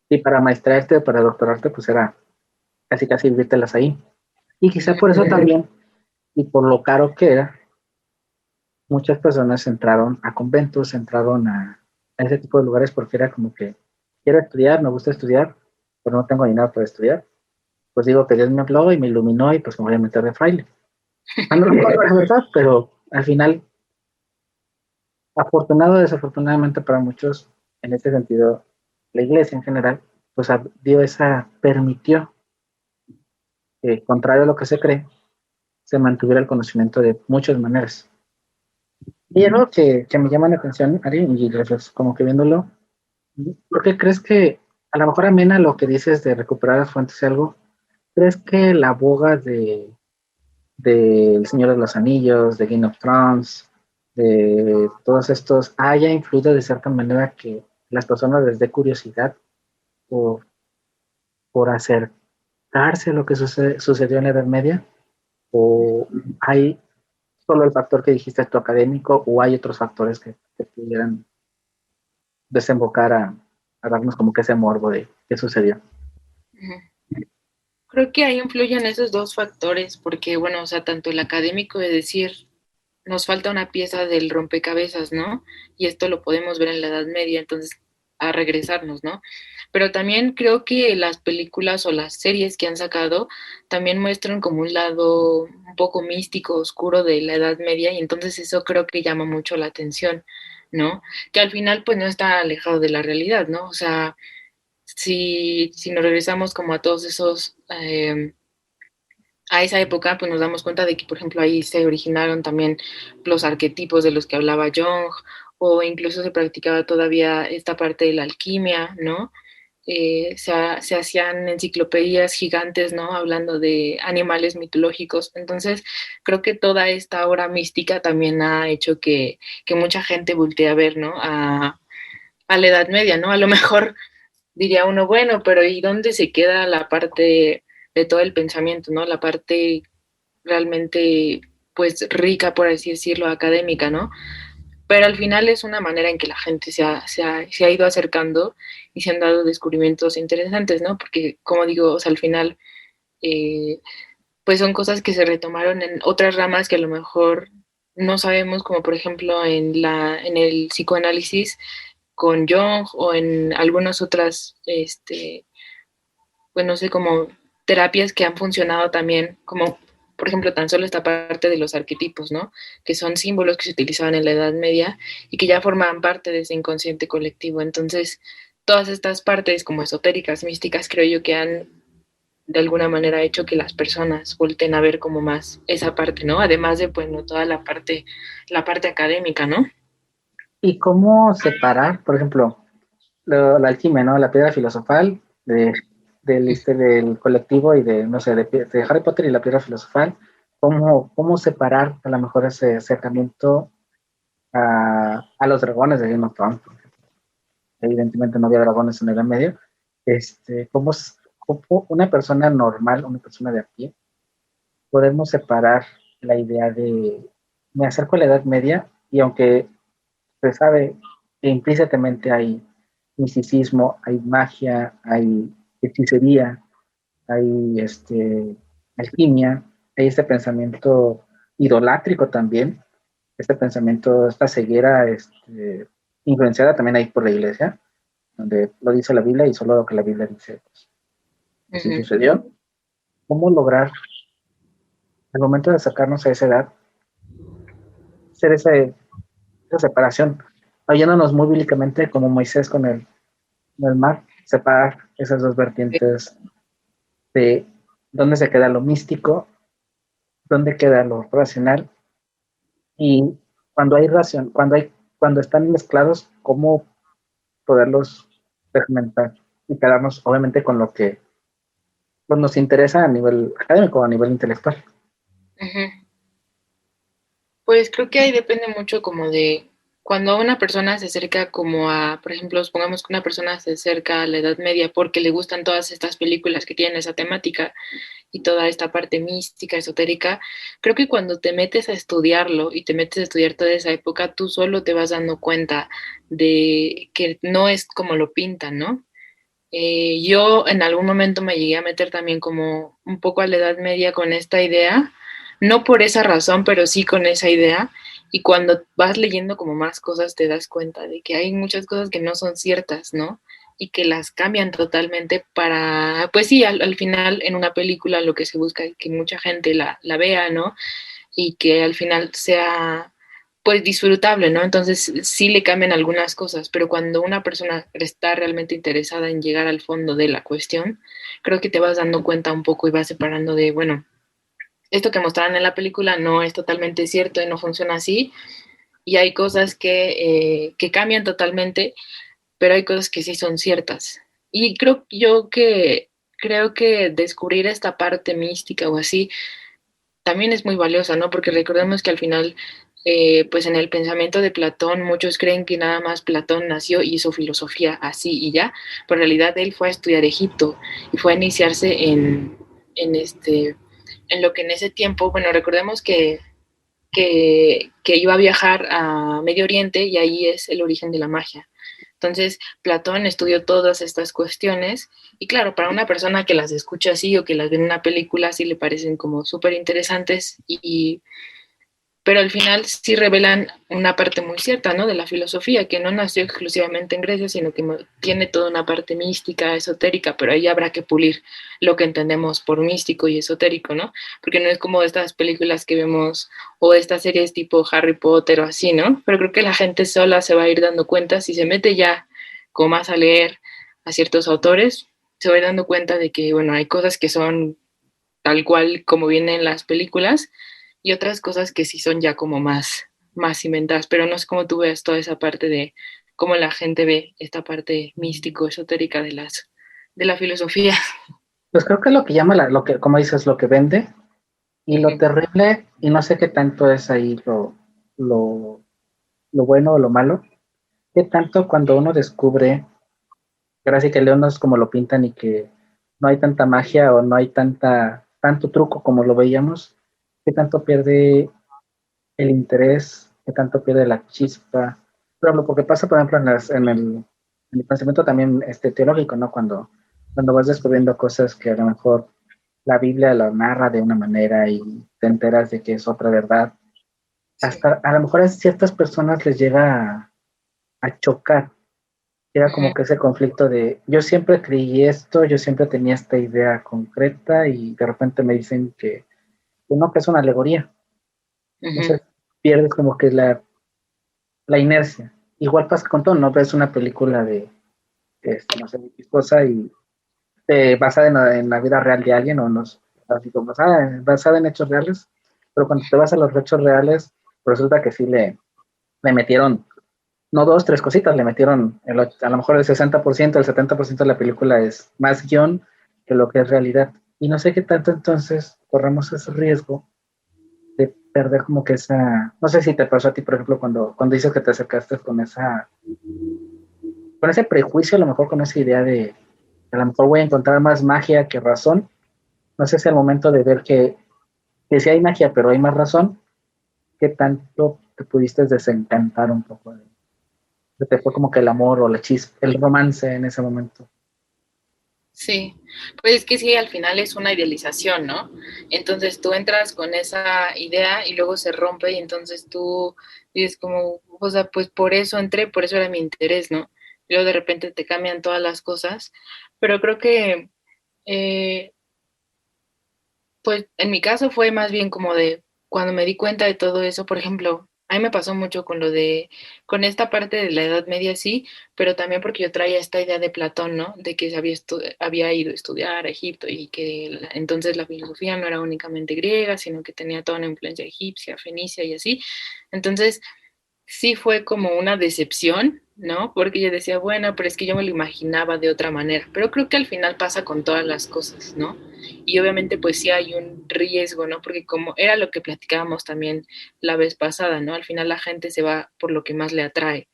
Y para maestrarte, para doctorarte, pues era casi vivírtelas ahí. Y quizá por eso también, y por lo caro que era, muchas personas entraron a conventos, entraron a ese tipo de lugares porque era como que quiero estudiar, me gusta estudiar, pero no tengo dinero para estudiar. Pues digo que Dios me habló y me iluminó y pues me voy a meter de fraile. No recuerdo la verdad, pero al final, afortunado o desafortunadamente para muchos, en este sentido, la iglesia en general, pues permitió que, contrario a lo que se cree, se mantuviera el conocimiento de muchas maneras. Y algo que me llama la atención, Ari, y como que viéndolo, ¿por qué crees que, a lo mejor amena lo que dices de recuperar las fuentes y algo, crees que la boga de El Señor de los Anillos, de Game of Thrones, de todos estos, haya influido de cierta manera que las personas les dé curiosidad por, por acercarse a lo que sucedió en la Edad Media? ¿O hay solo el factor que dijiste tu académico o hay otros factores que pudieran desembocar a darnos como que ese morbo de qué sucedió? Creo que ahí influyen esos dos factores, porque bueno, o sea, tanto el académico de decir, nos falta una pieza del rompecabezas, ¿no? Y esto lo podemos ver en la Edad Media, entonces a regresarnos, ¿no? Pero también creo que las películas o las series que han sacado también muestran como un lado un poco místico, oscuro de la Edad Media, y entonces eso creo que llama mucho la atención, ¿no? Que al final pues no está alejado de la realidad, ¿no? O sea, si nos regresamos como a todos esos a esa época, pues nos damos cuenta de que, por ejemplo, ahí se originaron también los arquetipos de los que hablaba Jung, o incluso se practicaba todavía esta parte de la alquimia, ¿no? Se hacían enciclopedias gigantes, ¿no? Hablando de animales mitológicos. Entonces, creo que toda esta obra mística también ha hecho que mucha gente voltee a ver, ¿no? A la Edad Media, ¿no? A lo mejor diría uno, bueno, pero ¿y dónde se queda la parte de todo el pensamiento, ¿no? La parte realmente, pues, rica, por así decirlo, académica, ¿no? Pero al final es una manera en que la gente se ha ido acercando y se han dado descubrimientos interesantes, ¿no? Porque, como digo, o sea, al final, eh, pues son cosas que se retomaron en otras ramas que a lo mejor no sabemos, como por ejemplo en el psicoanálisis con Jung o en algunas otras, pues no sé, como terapias que han funcionado también, como por ejemplo tan solo esta parte de los arquetipos, ¿no? Que son símbolos que se utilizaban en la Edad Media y que ya formaban parte de ese inconsciente colectivo. Entonces, todas estas partes como esotéricas, místicas, creo yo que han de alguna manera hecho que las personas volten a ver como más esa parte, ¿no? Además de, pues, no toda la parte académica, ¿no? ¿Y cómo separar, por ejemplo, la alquimia, ¿no? La piedra filosofal del colectivo y de, no sé, de Harry Potter y la piedra filosofal? ¿Cómo separar a lo mejor ese acercamiento a los dragones de Game of Thrones? Evidentemente no había dragones en el medio. ¿Cómo una persona normal, una persona de a pie, podemos separar la idea de me acerco a la Edad Media y aunque se sabe que implícitamente hay misticismo, hay magia, hay hechicería, hay alquimia, hay este pensamiento idolátrico también, este pensamiento, esta ceguera influenciada también ahí por la iglesia, donde lo dice la Biblia y solo lo que la Biblia dice, pues, así sucedió. ¿Cómo lograr, al momento de sacarnos a esa edad, hacer esa separación, oyéndonos muy bíblicamente como Moisés con el mar, separar esas dos vertientes de dónde se queda lo místico, dónde queda lo racional y cuando están mezclados, cómo poderlos segmentar y quedarnos obviamente con lo que pues, nos interesa a nivel académico, a nivel intelectual. Pues creo que ahí depende mucho como de cuando una persona se acerca como a, por ejemplo, supongamos que una persona se acerca a la Edad Media porque le gustan todas estas películas que tienen esa temática y toda esta parte mística, esotérica, creo que cuando te metes a estudiarlo y te metes a estudiar toda esa época, tú solo te vas dando cuenta de que no es como lo pintan, ¿no? Yo en algún momento me llegué a meter también como un poco a la Edad Media con esta idea, no por esa razón, pero sí con esa idea. Y cuando vas leyendo como más cosas te das cuenta de que hay muchas cosas que no son ciertas, ¿no? Y que las cambian totalmente para, pues sí, al final en una película lo que se busca es que mucha gente la vea, ¿no? Y que al final sea pues disfrutable, ¿no? Entonces sí le cambian algunas cosas, pero cuando una persona está realmente interesada en llegar al fondo de la cuestión, creo que te vas dando cuenta un poco y vas separando de, bueno, esto que mostraron en la película no es totalmente cierto y no funciona así, y hay cosas que cambian totalmente, pero hay cosas que sí son ciertas. Y creo que descubrir esta parte mística o así también es muy valiosa, ¿no? Porque recordemos que al final, pues en el pensamiento de Platón, muchos creen que nada más Platón nació y hizo filosofía así y ya, pero en realidad él fue a estudiar Egipto y fue a iniciarse en lo que en ese tiempo, bueno, recordemos que iba a viajar a Medio Oriente y ahí es el origen de la magia. Entonces, Platón estudió todas estas cuestiones y claro, para una persona que las escucha así o que las ve en una película, sí le parecen como súper interesantes pero al final sí revelan una parte muy cierta, ¿no? De la filosofía, que no nació exclusivamente en Grecia, sino que tiene toda una parte mística, esotérica, pero ahí habrá que pulir lo que entendemos por místico y esotérico, ¿no? Porque no es como estas películas que vemos o estas series tipo Harry Potter o así, ¿no? Pero creo que la gente sola se va a ir dando cuenta si se mete ya como más a leer a ciertos autores, se va a ir dando cuenta de que, bueno, hay cosas que son tal cual como vienen en las películas y otras cosas que sí son ya como más cimentadas, pero no es como tú ves toda esa parte de cómo la gente ve esta parte místico, esotérica de la filosofía. Pues creo que lo que llama, lo que, como dices, lo que vende y lo terrible, y no sé qué tanto es ahí lo, lo bueno o lo malo, qué tanto cuando uno descubre que ahora sí que León no es como lo pintan y que no hay tanta magia o no hay tanto truco como lo veíamos, qué tanto pierde el interés, qué tanto pierde la chispa. Pero porque pasa, por ejemplo, en el pensamiento también teológico, ¿no? Cuando vas descubriendo cosas que a lo mejor la Biblia lo narra de una manera y te enteras de que es otra verdad. Sí. Hasta a lo mejor a ciertas personas les llega a chocar. Era como que ese conflicto de yo siempre creí esto, yo siempre tenía esta idea concreta y de repente me dicen que no, que es una alegoría. Entonces pierdes como que la inercia. Igual pasa con todo, ¿no? Ves una película no sé, mi esposa y basada en la vida real de alguien o nos, así como basada en hechos reales, pero cuando te vas a los hechos reales, resulta que sí le metieron, no dos, tres cositas, le metieron a lo mejor el 60%, el 70% de la película es más guión que lo que es realidad. Y no sé qué tanto entonces corremos ese riesgo de perder como que no sé si te pasó a ti, por ejemplo, cuando dices que te acercaste con ese prejuicio, a lo mejor con esa idea de a lo mejor voy a encontrar más magia que razón. No sé si al momento de ver que que sí hay magia, pero hay más razón, ¿qué tanto te pudiste desencantar un poco de te fue como que el amor o la chispa, el romance en ese momento? Sí, pues es que sí, al final es una idealización, ¿no? Entonces tú entras con esa idea y luego se rompe y entonces tú dices como, o sea, pues por eso entré, por eso era mi interés, ¿no? Y luego de repente te cambian todas las cosas, pero creo que, eh, pues en mi caso fue más bien como de cuando me di cuenta de todo eso, por ejemplo, a mí me pasó mucho con lo de, con esta parte de la Edad Media, sí, pero también porque yo traía esta idea de Platón, ¿no? De que se había ido a estudiar a Egipto y que entonces la filosofía no era únicamente griega, sino que tenía toda una influencia egipcia, fenicia y así. Entonces, sí fue como una decepción, ¿no? Porque yo decía, bueno, pero es que yo me lo imaginaba de otra manera. Pero creo que al final pasa con todas las cosas, ¿no? Y obviamente pues sí hay un riesgo, ¿no? Porque como era lo que platicábamos también la vez pasada, ¿no? Al final la gente se va por lo que más le atrae.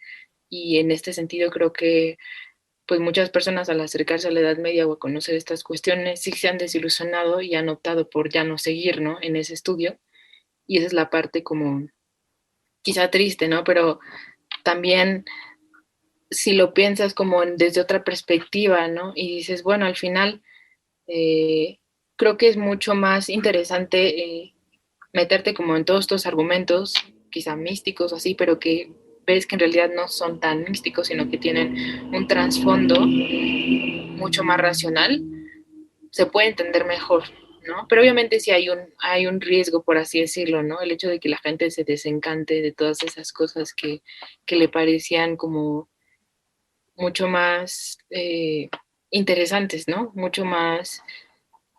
Y en este sentido creo que pues muchas personas al acercarse a la Edad Media o a conocer estas cuestiones sí se han desilusionado y han optado por ya no seguir, ¿no? En ese estudio. Y esa es la parte como quizá triste, ¿no? Pero también si lo piensas como desde otra perspectiva, ¿no? Y dices, bueno, al final eh, creo que es mucho más interesante meterte como en todos estos argumentos, quizá místicos o así, pero que ves que en realidad no son tan místicos, sino que tienen un trasfondo mucho más racional, se puede entender mejor, ¿no? Pero obviamente sí hay un riesgo, por así decirlo, ¿no? El hecho de que la gente se desencante de todas esas cosas que le parecían como mucho más interesantes, ¿no? Mucho más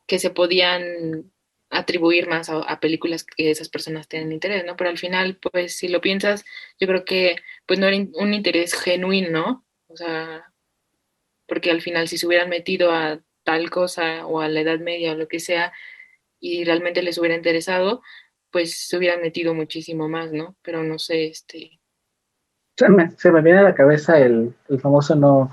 que se podían atribuir más a películas que esas personas tienen interés, ¿no? Pero al final, pues si lo piensas, yo creo que pues no era un interés genuino, ¿no? O sea, porque al final si se hubieran metido a tal cosa o a la Edad Media o lo que sea y realmente les hubiera interesado, pues se hubieran metido muchísimo más, ¿no? Pero no sé, Se me viene a la cabeza el famoso no,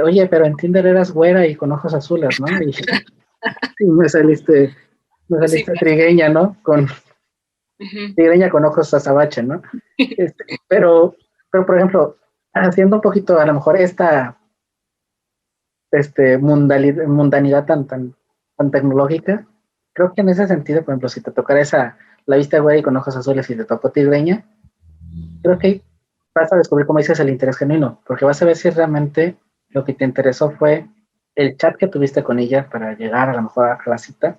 oye, pero en Tinder eras güera y con ojos azules, ¿no? Y me sí, saliste trigueña, ¿no? uh-huh. Trigueña con ojos azabache, ¿no? Este, pero, pero, por ejemplo, haciendo un poquito, a lo mejor esta mundanidad tan tecnológica, creo que en ese sentido, por ejemplo, si te tocara la vista güey con ojos azules y te tocó tigreña, creo que vas a descubrir, como dices, el interés genuino, porque vas a ver si realmente lo que te interesó fue el chat que tuviste con ella para llegar a lo mejor a la cita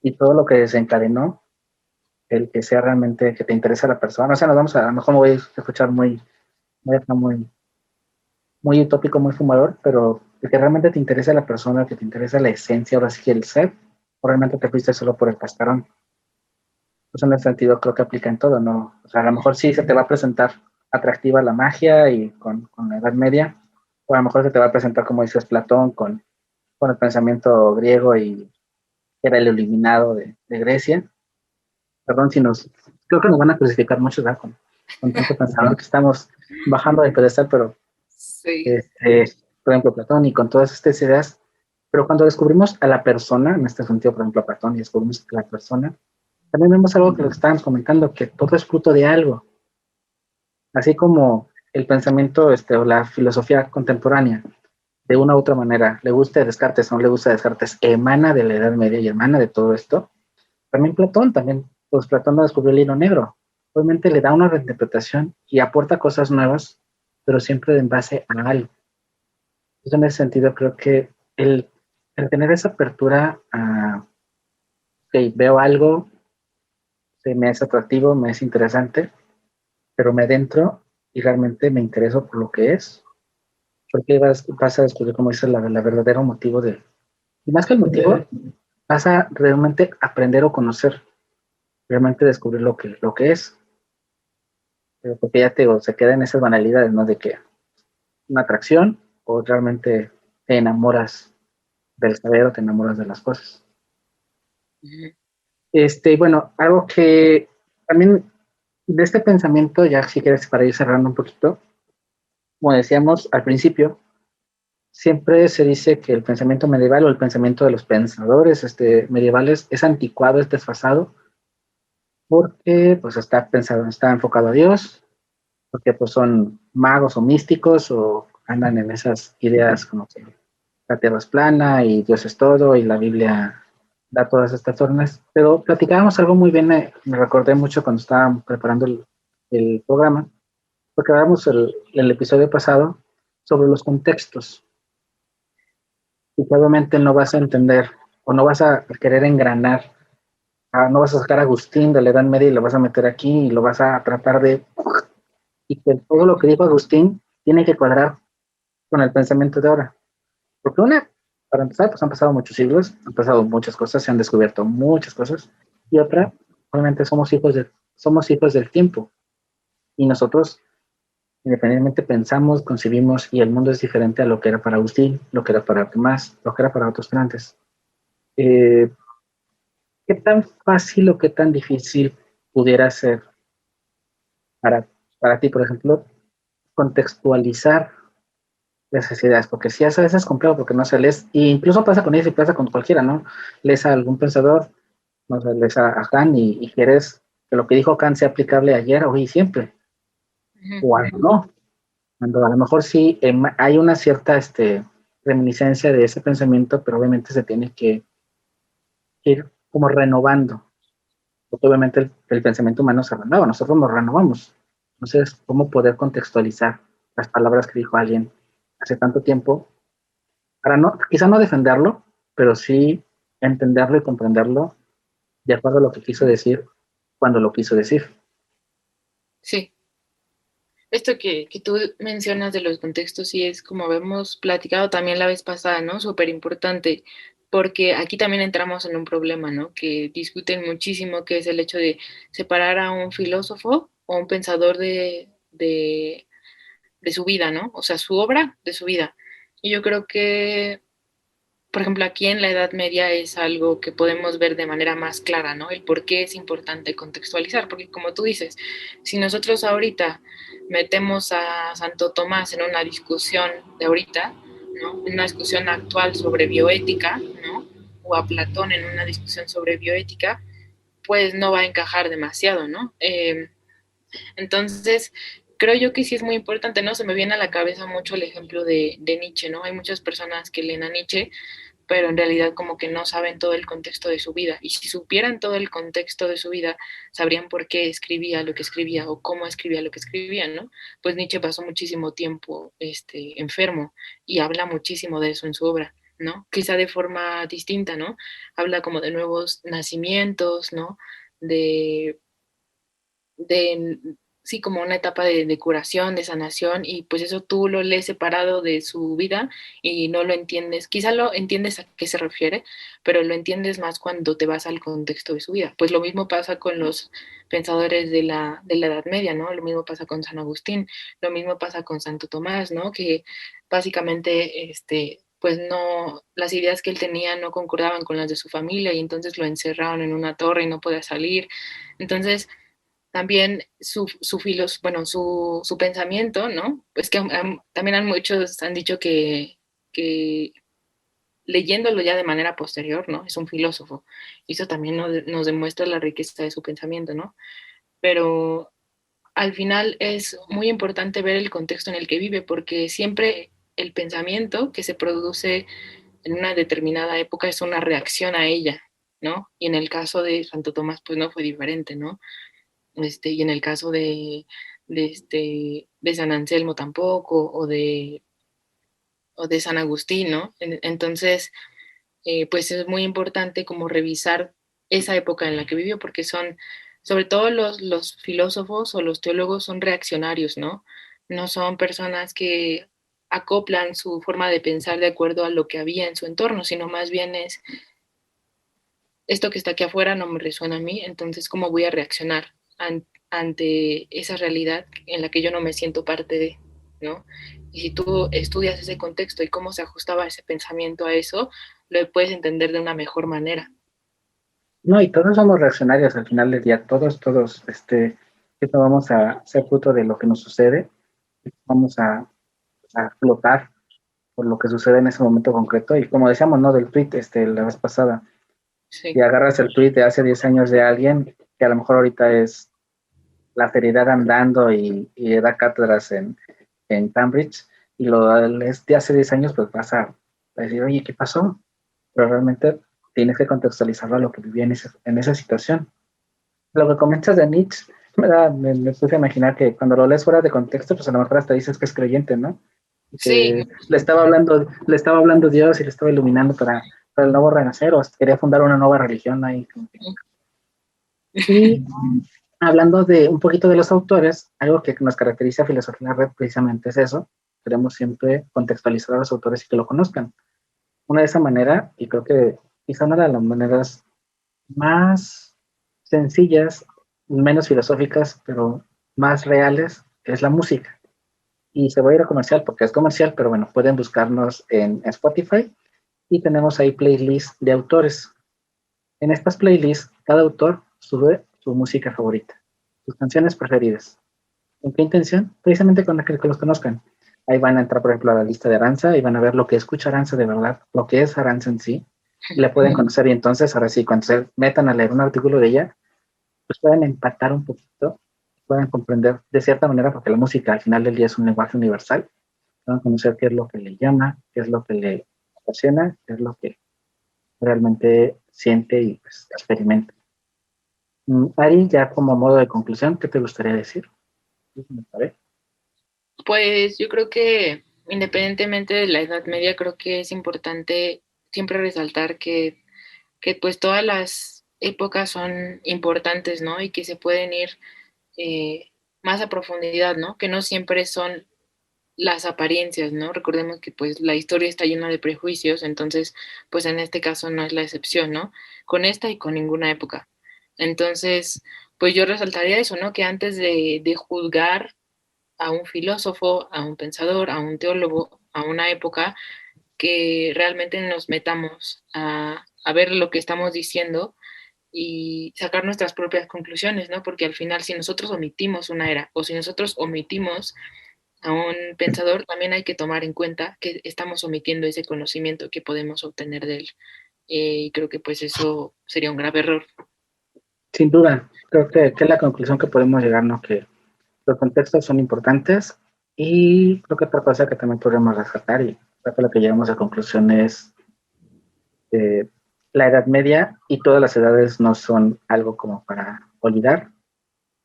y todo lo que desencadenó el que sea realmente que te interesa la persona. O sea, a lo mejor me voy a escuchar muy, muy utópico, muy fumador, pero el que realmente te interesa la persona, que te interesa la esencia, ahora sí que el ser, o realmente te fuiste solo por el cascarón. Pues en ese sentido creo que aplica en todo, ¿no? O sea, a lo mejor sí se te va a presentar atractiva la magia y con la Edad Media, o a lo mejor se te va a presentar, como dices, Platón, con el pensamiento griego y era el iluminado de Grecia. Perdón si creo que nos van a crucificar mucho, ¿verdad? Con tanto pensador que estamos bajando del pedestal, pero Sí. este, por ejemplo, Platón y con todas estas ideas, pero cuando descubrimos a la persona, en este sentido, por ejemplo, a Platón y descubrimos a la persona, también vemos algo que lo que estábamos comentando, que todo es fruto de algo, así como el pensamiento o la filosofía contemporánea, de una u otra manera, le gusta Descartes o no le gusta Descartes, emana de la Edad Media y emana de todo esto. También Platón, pues Platón no descubrió el hilo negro. Obviamente le da una reinterpretación y aporta cosas nuevas, pero siempre en base a algo. Entonces, en ese sentido, creo que el tener esa apertura a, ok, veo algo, me es atractivo, me es interesante, pero me adentro y realmente me intereso por lo que es, porque vas a descubrir, como dices, la verdadero motivo y más que el motivo, vas a realmente aprender o conocer, realmente descubrir lo que es, porque ya te digo, se queda en esas banalidades, ¿no? De que una atracción o realmente te enamoras del saber o te enamoras de las cosas. Uh-huh. Bueno, algo que también de este pensamiento, ya si quieres para ir cerrando un poquito, como decíamos al principio, siempre se dice que el pensamiento medieval o el pensamiento de los pensadores medievales es anticuado, es desfasado, porque pues está pensado, está enfocado a Dios, porque pues son magos o místicos o andan en esas ideas como que la tierra es plana y Dios es todo y la Biblia da todas estas órdenes. Pero platicábamos algo muy bien, me recordé mucho cuando estábamos preparando el programa, porque hablamos el episodio pasado sobre los contextos. Y que obviamente no vas a entender o no vas a querer engranar, no vas a sacar a Agustín de la Edad Media y lo vas a meter aquí y lo vas a tratar de... Y que todo lo que dijo Agustín tiene que cuadrar con el pensamiento de ahora. Porque para empezar, pues han pasado muchos siglos, han pasado muchas cosas, se han descubierto muchas cosas. Y otra, obviamente somos hijos del tiempo. Y nosotros, independientemente, pensamos, concebimos y el mundo es diferente a lo que era para Agustín, lo que era para Tomás, lo que era para otros grandes. Eh, ¿Qué tan fácil o qué tan difícil pudiera ser para, para ti, por ejemplo, contextualizar las ideas? Porque si a veces es complejo porque no se lees, e incluso pasa con ellos y pasa con cualquiera, ¿no? Lees a algún pensador, no sé, lees a Kant y quieres que lo que dijo Kant sea aplicable ayer, hoy y siempre, o algo no. Cuando a lo mejor sí hay una cierta reminiscencia de ese pensamiento, pero obviamente se tiene que ir como renovando. Porque obviamente el pensamiento humano se renueva, nosotros nos renovamos. Entonces, ¿cómo poder contextualizar las palabras que dijo alguien hace tanto tiempo para no, quizá no defenderlo, pero sí entenderlo y comprenderlo de acuerdo a lo que quiso decir cuando lo quiso decir? Sí. Esto que tú mencionas de los contextos, sí es como habíamos platicado también la vez pasada, ¿no? Súper importante, porque aquí también entramos en un problema, ¿no? Que discuten muchísimo, que es el hecho de separar a un filósofo o un pensador de su vida, ¿no? O sea, su obra de su vida. Y yo creo que por ejemplo, aquí en la Edad Media es algo que podemos ver de manera más clara, ¿no? El por qué es importante contextualizar, porque como tú dices, si nosotros ahorita metemos a Santo Tomás en una discusión de ahorita, ¿no? En una discusión actual sobre bioética, ¿no? O a Platón en una discusión sobre bioética, pues no va a encajar demasiado, ¿no? Entonces, creo yo que sí es muy importante, ¿no? Se me viene a la cabeza mucho el ejemplo de Nietzsche, ¿no? Hay muchas personas que leen a Nietzsche pero en realidad como que no saben todo el contexto de su vida. Y si supieran todo el contexto de su vida, sabrían por qué escribía lo que escribía o cómo escribía lo que escribía, ¿no? Pues Nietzsche pasó muchísimo tiempo enfermo y habla muchísimo de eso en su obra, ¿no? Quizá de forma distinta, ¿no? Habla como de nuevos nacimientos, ¿no? De, de sí, como una etapa de curación, de sanación, y pues eso tú lo lees separado de su vida y no lo entiendes. Quizá lo entiendes a qué se refiere, pero lo entiendes más cuando te vas al contexto de su vida. Pues lo mismo pasa con los pensadores de la Edad Media, ¿no? Lo mismo pasa con San Agustín, lo mismo pasa con Santo Tomás, ¿no? Que básicamente, pues no, las ideas que él tenía no concordaban con las de su familia y entonces lo encerraron en una torre y no podía salir. Entonces, también bueno, su pensamiento, ¿no? Pues que también muchos han dicho que leyéndolo ya de manera posterior, ¿no? Es un filósofo. Y eso también nos demuestra la riqueza de su pensamiento, ¿no? Pero al final es muy importante ver el contexto en el que vive, porque siempre el pensamiento que se produce en una determinada época es una reacción a ella, ¿no? Y en el caso de Santo Tomás, pues no fue diferente, ¿no? Y en el caso de San Anselmo tampoco, o de San Agustín, ¿no? Entonces, pues es muy importante como revisar esa época en la que vivió, porque sobre todo los filósofos o los teólogos son reaccionarios, ¿no? No son personas que acoplan su forma de pensar de acuerdo a lo que había en su entorno, sino más bien es esto que está aquí afuera no me resuena a mí, entonces ¿cómo voy a reaccionar ante esa realidad en la que yo no me siento parte de, ¿no? Y si tú estudias ese contexto y cómo se ajustaba ese pensamiento a eso, lo puedes entender de una mejor manera. No, y todos somos reaccionarios al final del día, todos, que no vamos a ser fruto de lo que nos sucede, vamos a flotar por lo que sucede en ese momento concreto. Y como decíamos, ¿no? Del tweet, la vez pasada, Sí. si agarras el tweet de hace 10 años de alguien, que a lo mejor ahorita es la seriedad andando y da cátedras en Cambridge, y lo es de hace 10 años, pues vas a decir, oye, ¿qué pasó? Pero realmente tienes que contextualizarlo a lo que vivía en esa situación. Lo que comentas de Nietzsche, me puse a imaginar que cuando lo lees fuera de contexto, pues a lo mejor hasta dices que es creyente, ¿no? Y Sí, que le estaba hablando Dios y le estaba iluminando para el nuevo renacer, o quería fundar una nueva religión ahí. Y hablando de un poquito de los autores, algo que nos caracteriza a Filosofía en la Red precisamente es eso. Queremos siempre contextualizar a los autores y que lo conozcan. Una de esa manera, y creo que quizá una de las maneras más sencillas, menos filosóficas, pero más reales, es la música. Y se va a ir a comercial porque es comercial, pero bueno, pueden buscarnos en Spotify y tenemos ahí playlists de autores. En estas playlists, cada autor sube su música favorita, sus canciones preferidas. ¿Con qué intención? Precisamente con la que los conozcan. Ahí van a entrar, por ejemplo, a la lista de Aranza y van a ver lo que escucha Aranza de verdad, lo que es Aranza en sí, y la pueden conocer. Y entonces, ahora sí, cuando se metan a leer un artículo de ella, pues pueden empatar un poquito, pueden comprender de cierta manera, porque la música al final del día es un lenguaje universal, pueden conocer qué es lo que le llama, qué es lo que le apasiona, qué es lo que realmente siente y pues, experimenta. Ari, ya como modo de conclusión, ¿qué te gustaría decir? pues yo creo que independientemente de la Edad Media, creo que es importante siempre resaltar que pues todas las épocas son importantes, ¿no? Y que se pueden ir más a profundidad, ¿no? Que no siempre son las apariencias, ¿no? Recordemos que pues la historia está llena de prejuicios, entonces pues en este caso no es la excepción, ¿no? Con esta y con ninguna época. Entonces, pues yo resaltaría eso, ¿no? Que antes de juzgar a un filósofo, a un pensador, a un teólogo, a una época, que realmente nos metamos a ver lo que estamos diciendo y sacar nuestras propias conclusiones, ¿no? Porque al final, si nosotros omitimos una era o si nosotros omitimos a un pensador, también hay que tomar en cuenta que estamos omitiendo ese conocimiento que podemos obtener de él. Y creo que pues eso sería un grave error. Sin duda, creo que es la conclusión que podemos llegar, ¿no? Que los contextos son importantes y creo que otra cosa que también podemos rescatar y creo que lo que llegamos a conclusión es la Edad Media y todas las edades no son algo como para olvidar,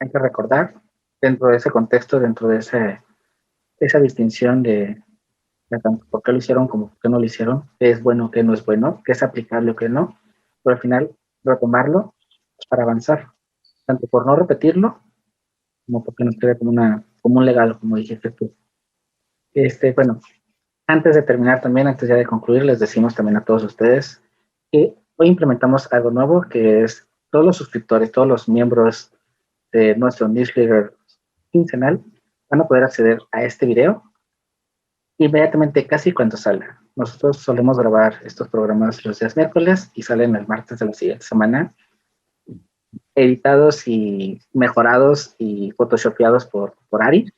hay que recordar dentro de ese contexto, dentro de esa distinción de tanto por qué lo hicieron como por qué no lo hicieron, qué es bueno, qué no es bueno, qué es aplicable o qué no, pero al final retomarlo para avanzar, tanto por no repetirlo como porque nos quede como un legado, como dijiste tú. Bueno, antes de terminar también, antes ya de concluir, les decimos también a todos ustedes que hoy implementamos algo nuevo, que es todos los suscriptores, todos los miembros de nuestro newsletter quincenal van a poder acceder a este video inmediatamente casi cuando salga. Nosotros solemos grabar estos programas los días miércoles y salen el martes de la siguiente semana, editados y mejorados y photoshopeados por Ari.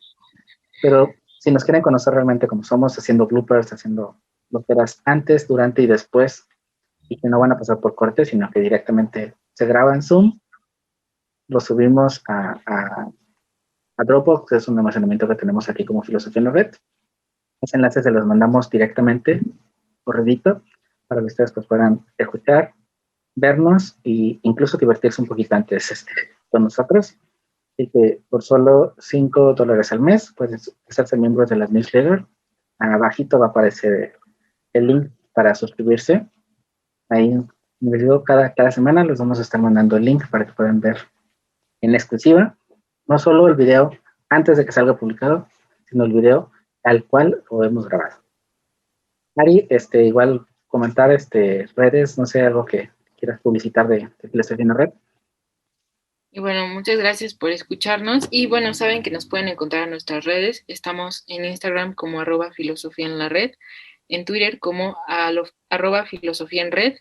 Pero si nos quieren conocer realmente como somos, haciendo bloopers, haciendo loqueras antes, durante y después, y que no van a pasar por corte, sino que directamente se graba en Zoom, lo subimos a Dropbox, que es un almacenamiento que tenemos aquí como Filosofía en la Red. Los enlaces se los mandamos directamente por Reddito para que ustedes pues, puedan escuchar, vernos e incluso divertirse un poquito antes con nosotros. Así que por solo $5 al mes puedes hacerse miembro de las newsletters. Abajito va a aparecer el link para suscribirse. Ahí, les digo, cada semana les vamos a estar mandando el link para que puedan ver en exclusiva, no solo el video antes de que salga publicado, sino el video tal cual lo hemos grabado. Ari, igual comentar redes, no sé, algo que quieras publicitar de Filosofía en la Red. Y bueno, muchas gracias por escucharnos. Y bueno, saben que nos pueden encontrar en nuestras redes. Estamos en Instagram como @filosofía en la red, en Twitter como @filosofía en red,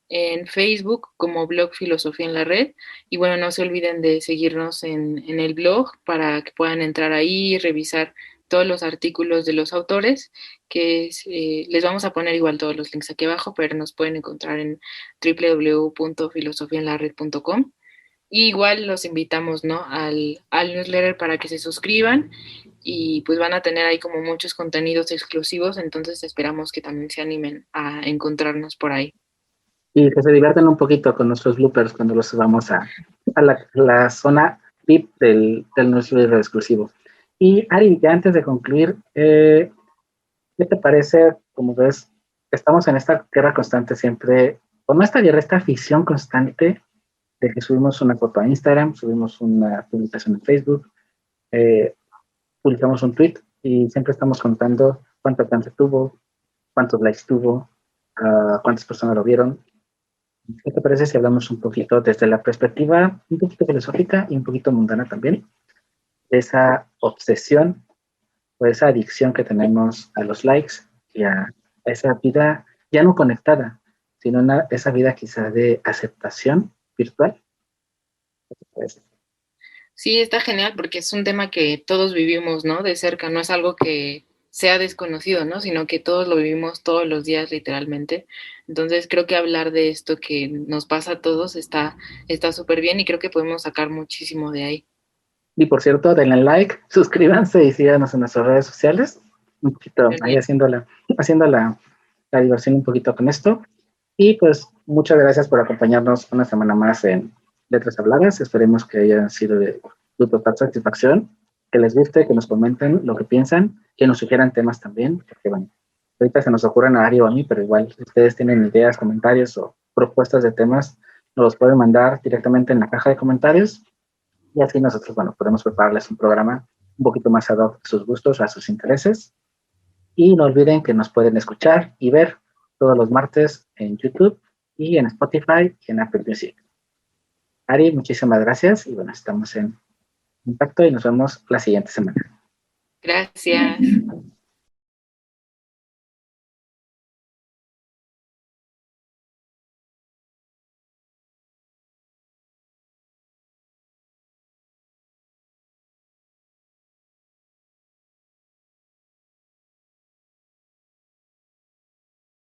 en Facebook como blog Filosofía en la Red. Y bueno, no se olviden de seguirnos en el blog para que puedan entrar ahí y revisar todos los artículos de los autores, que les vamos a poner igual todos los links aquí abajo, pero nos pueden encontrar en www.filosofiaenlared.com. Y igual los invitamos, ¿no? Al newsletter para que se suscriban y pues van a tener ahí como muchos contenidos exclusivos, entonces esperamos que también se animen a encontrarnos por ahí. Y que se diviertan un poquito con nuestros bloopers cuando los subamos a la zona VIP del newsletter exclusivo. Y Ari, ya antes de concluir, ¿qué te parece? Como ves, estamos en esta guerra constante siempre, o no esta guerra, esta afición constante de que subimos una foto a Instagram, subimos una publicación en Facebook, eh, publicamos un tweet y siempre estamos contando cuánto alcance tuvo, cuántos likes tuvo, cuántas personas lo vieron. ¿Qué te parece si hablamos un poquito desde la perspectiva un poquito filosófica y un poquito mundana también, de esa obsesión o esa adicción que tenemos a los likes y a esa vida ya no conectada, sino esa vida quizá de aceptación virtual? Pues, Sí, está genial porque es un tema que todos vivimos, ¿no? De cerca, no es algo que sea desconocido, ¿no? Sino que todos lo vivimos todos los días, literalmente. Entonces creo que hablar de esto que nos pasa a todos está súper bien y creo que podemos sacar muchísimo de ahí. y por cierto, denle like, suscríbanse y síganos en nuestras redes sociales. Un poquito ahí haciendo la diversión un poquito con esto. Y pues muchas gracias por acompañarnos una semana más en Letras Habladas. Esperemos que haya sido de tu total satisfacción, que les guste, que nos comenten lo que piensan, que nos sugieran temas también, porque bueno, ahorita se nos ocurren a Ari o a mí, pero igual si ustedes tienen ideas, comentarios o propuestas de temas, nos los pueden mandar directamente en la caja de comentarios y así nosotros, bueno, podemos prepararles un programa un poquito más ad hoc a sus gustos, a sus intereses. Y no olviden que nos pueden escuchar y ver todos los martes en YouTube y en Spotify y en Apple Music. Ari, muchísimas gracias y bueno, estamos en contacto y nos vemos la siguiente semana. Gracias.